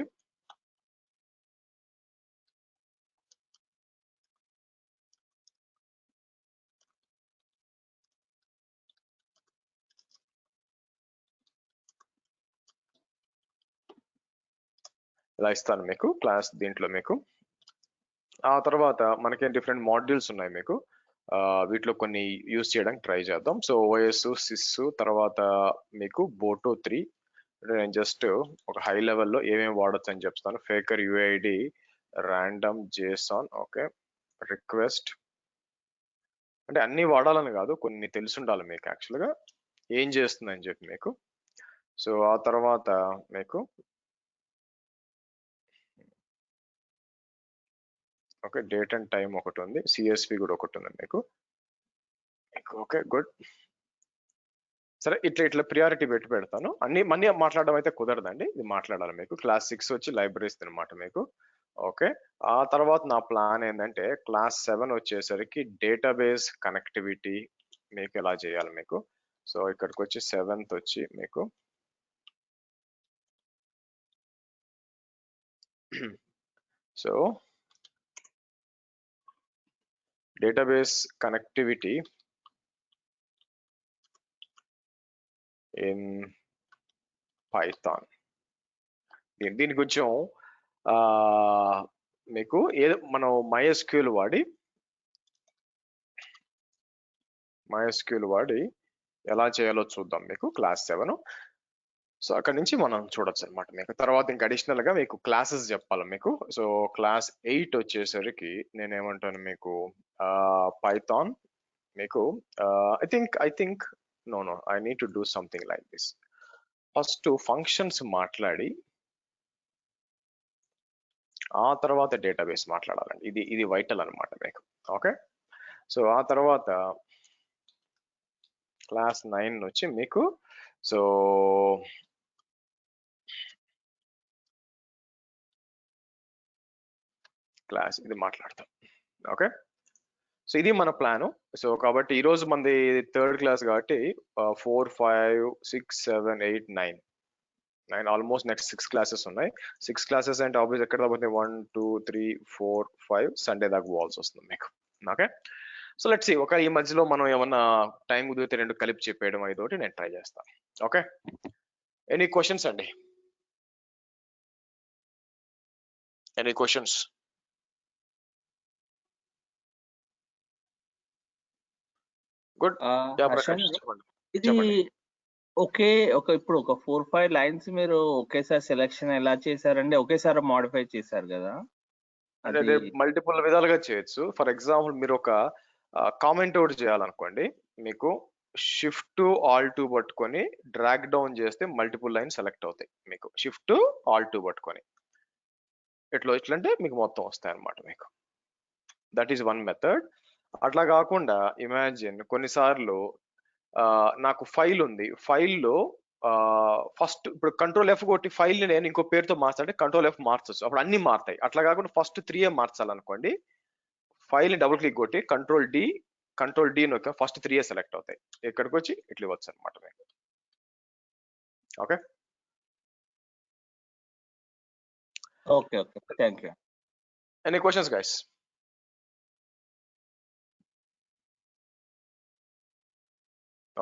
ఇలా ఇస్తాను మీకు క్లాస్. దీంట్లో మీకు ఆ తర్వాత మనకి డిఫరెంట్ మాడ్యూల్స్ ఉన్నాయి మీకు, వీటిలో కొన్ని యూజ్ చేయడానికి ట్రై చేద్దాం. సో ఓఎస్, సిస్, తర్వాత మీకు బోటో 3. నేను జస్ట్ ఒక హై లెవెల్లో ఏమేమి వాడచ్చు అని చెప్తాను. Faker UID, random JSON, okay, request, అంటే అన్ని వాడాలని కాదు, కొన్ని తెలిసి ఉండాలి మీకు యాక్చువల్గా ఏం చేస్తుందని చెప్పి మీకు. సో ఆ తర్వాత మీకు ఓకే డేట్ అండ్ టైం ఒకటి ఉంది, సిఎస్వి కూడా ఒకటి ఉంది మీకు. Okay good. సరే, ఇట్లా ప్రియారిటీ పెట్టి పెడతాను. అన్ని మాట్లాడడం అయితే కుదరదండి, ఇది మాట్లాడాలి మీకు. క్లాస్ 6 వచ్చి లైబ్రరీస్ అనమాట మీకు. ఓకే, ఆ తర్వాత నా ప్లాన్ ఏంటంటే క్లాస్ 7 వచ్చేసరికి డేటాబేస్ కనెక్టివిటీ మీకు ఎలా చేయాలి మీకు. సో ఇక్కడికి వచ్చి 7th వచ్చి మీకు so database connectivity in Python. దీని కొంచెం మీకు ఏదో మనం MySQL వాడి ఎలా చేయాలో చూద్దాం మీకు క్లాస్ 7. సో అక్కడ నుంచి మనం చూడొచ్చు అనమాట మీకు. తర్వాత ఇంకా అడిషనల్ గా మీకు క్లాసెస్ చెప్పాలి మీకు. సో క్లాస్ 8 వచ్చేసరికి నేనేమంటాను మీకు పైథాన్ మీకు I think no I need to do something like this. First functions మాట్లాడి ఆ తర్వాత డేటాబేస్ మాట్లాడాలండి. ఇది వైటల్ అనమాట మీకు. ఓకే, సో ఆ తర్వాత క్లాస్ 9 వచ్చి మీకు సో క్లాస్ ఇది మాట్లాడతాం. ఓకే, సో ఇది మన ప్లాను. సో కాబట్టి ఈ రోజు మనది థర్డ్ క్లాస్ కాబట్టి 4, 5, 6, 7, 8, 9 ఆల్మోస్ట్ నెక్స్ట్ 6 క్లాసెస్ ఉన్నాయి. 6 క్లాసెస్ అంటే ఆబ్వియస్ ఎక్కడ దాకా 1, 2, 3, 4, 5 సండే దాకా పోవాల్సి వస్తుంది మీకు. Okay, so let's see. ఒక ఈ మధ్యలో మనం ఏమన్నా టైం కుదిరితే రెండు కలిపి చెప్పేయడం ఇదొకటి నేను ట్రై చేస్తాను. ఓకే, ఎనీ క్వశ్చన్స్ అండి? Any questions? గుడ్. హర్షన్, చెప్పండి. ఇది చెప్పండి. ఇప్పుడు ఒక 4-5 లైన్స్ మీరు ఒకేసారి సెలెక్షన్ ఎలా చేశారండి? ఒకేసారి మోడిఫై చేశారు కదా? అంటే మల్టిపుల్ విధాలుగా చేయొచ్చు. ఫర్ ఎగ్జాంపుల్ మీరు ఒక కామెంట్ ఒకటి చేయాలనుకోండి, మీకు షిఫ్ట్ ఆల్ టు పట్టుకొని డ్రాగ్ డౌన్ చేస్తే మల్టిపుల్ లైన్ సెలెక్ట్ అవుతాయి. మీకు షిఫ్ట్ ఆల్ టు పట్టుకొని ఇట్లంటే మీకు మొత్తం వస్తాయి అన్నమాట మీకు. That is one method. అట్లా కాకుండా ఇమాజిన్ కొన్నిసార్లు నాకు ఫైల్ ఉంది, ఫైల్లో ఫస్ట్ ఇప్పుడు కంట్రోల్ F కొట్టి ఫైల్ ని నేను ఇంకో పేరుతో మార్చాలంటే కంట్రోల్ F మార్చొచ్చు, అప్పుడు అన్ని మారుతాయి. అట్లా కాకుండా ఫస్ట్ 3 మార్చాలనుకోండి, ఫైల్ ని డబుల్ క్లిక్ కొట్టి కంట్రోల్ డి నొక్క ఫస్ట్ 3 సెలెక్ట్ అవుతాయి. ఇక్కడికి వచ్చి ఇట్లా ఇవ్వచ్చు అనమాట మీకు. Okay okay okay, thank you. Any questions guys?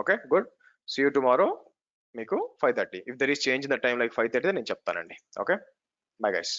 Okay, good. See you tomorrow మీకు 5:30. If there is change in the time like 5:30 నేను చెప్తానండి. Okay, bye guys.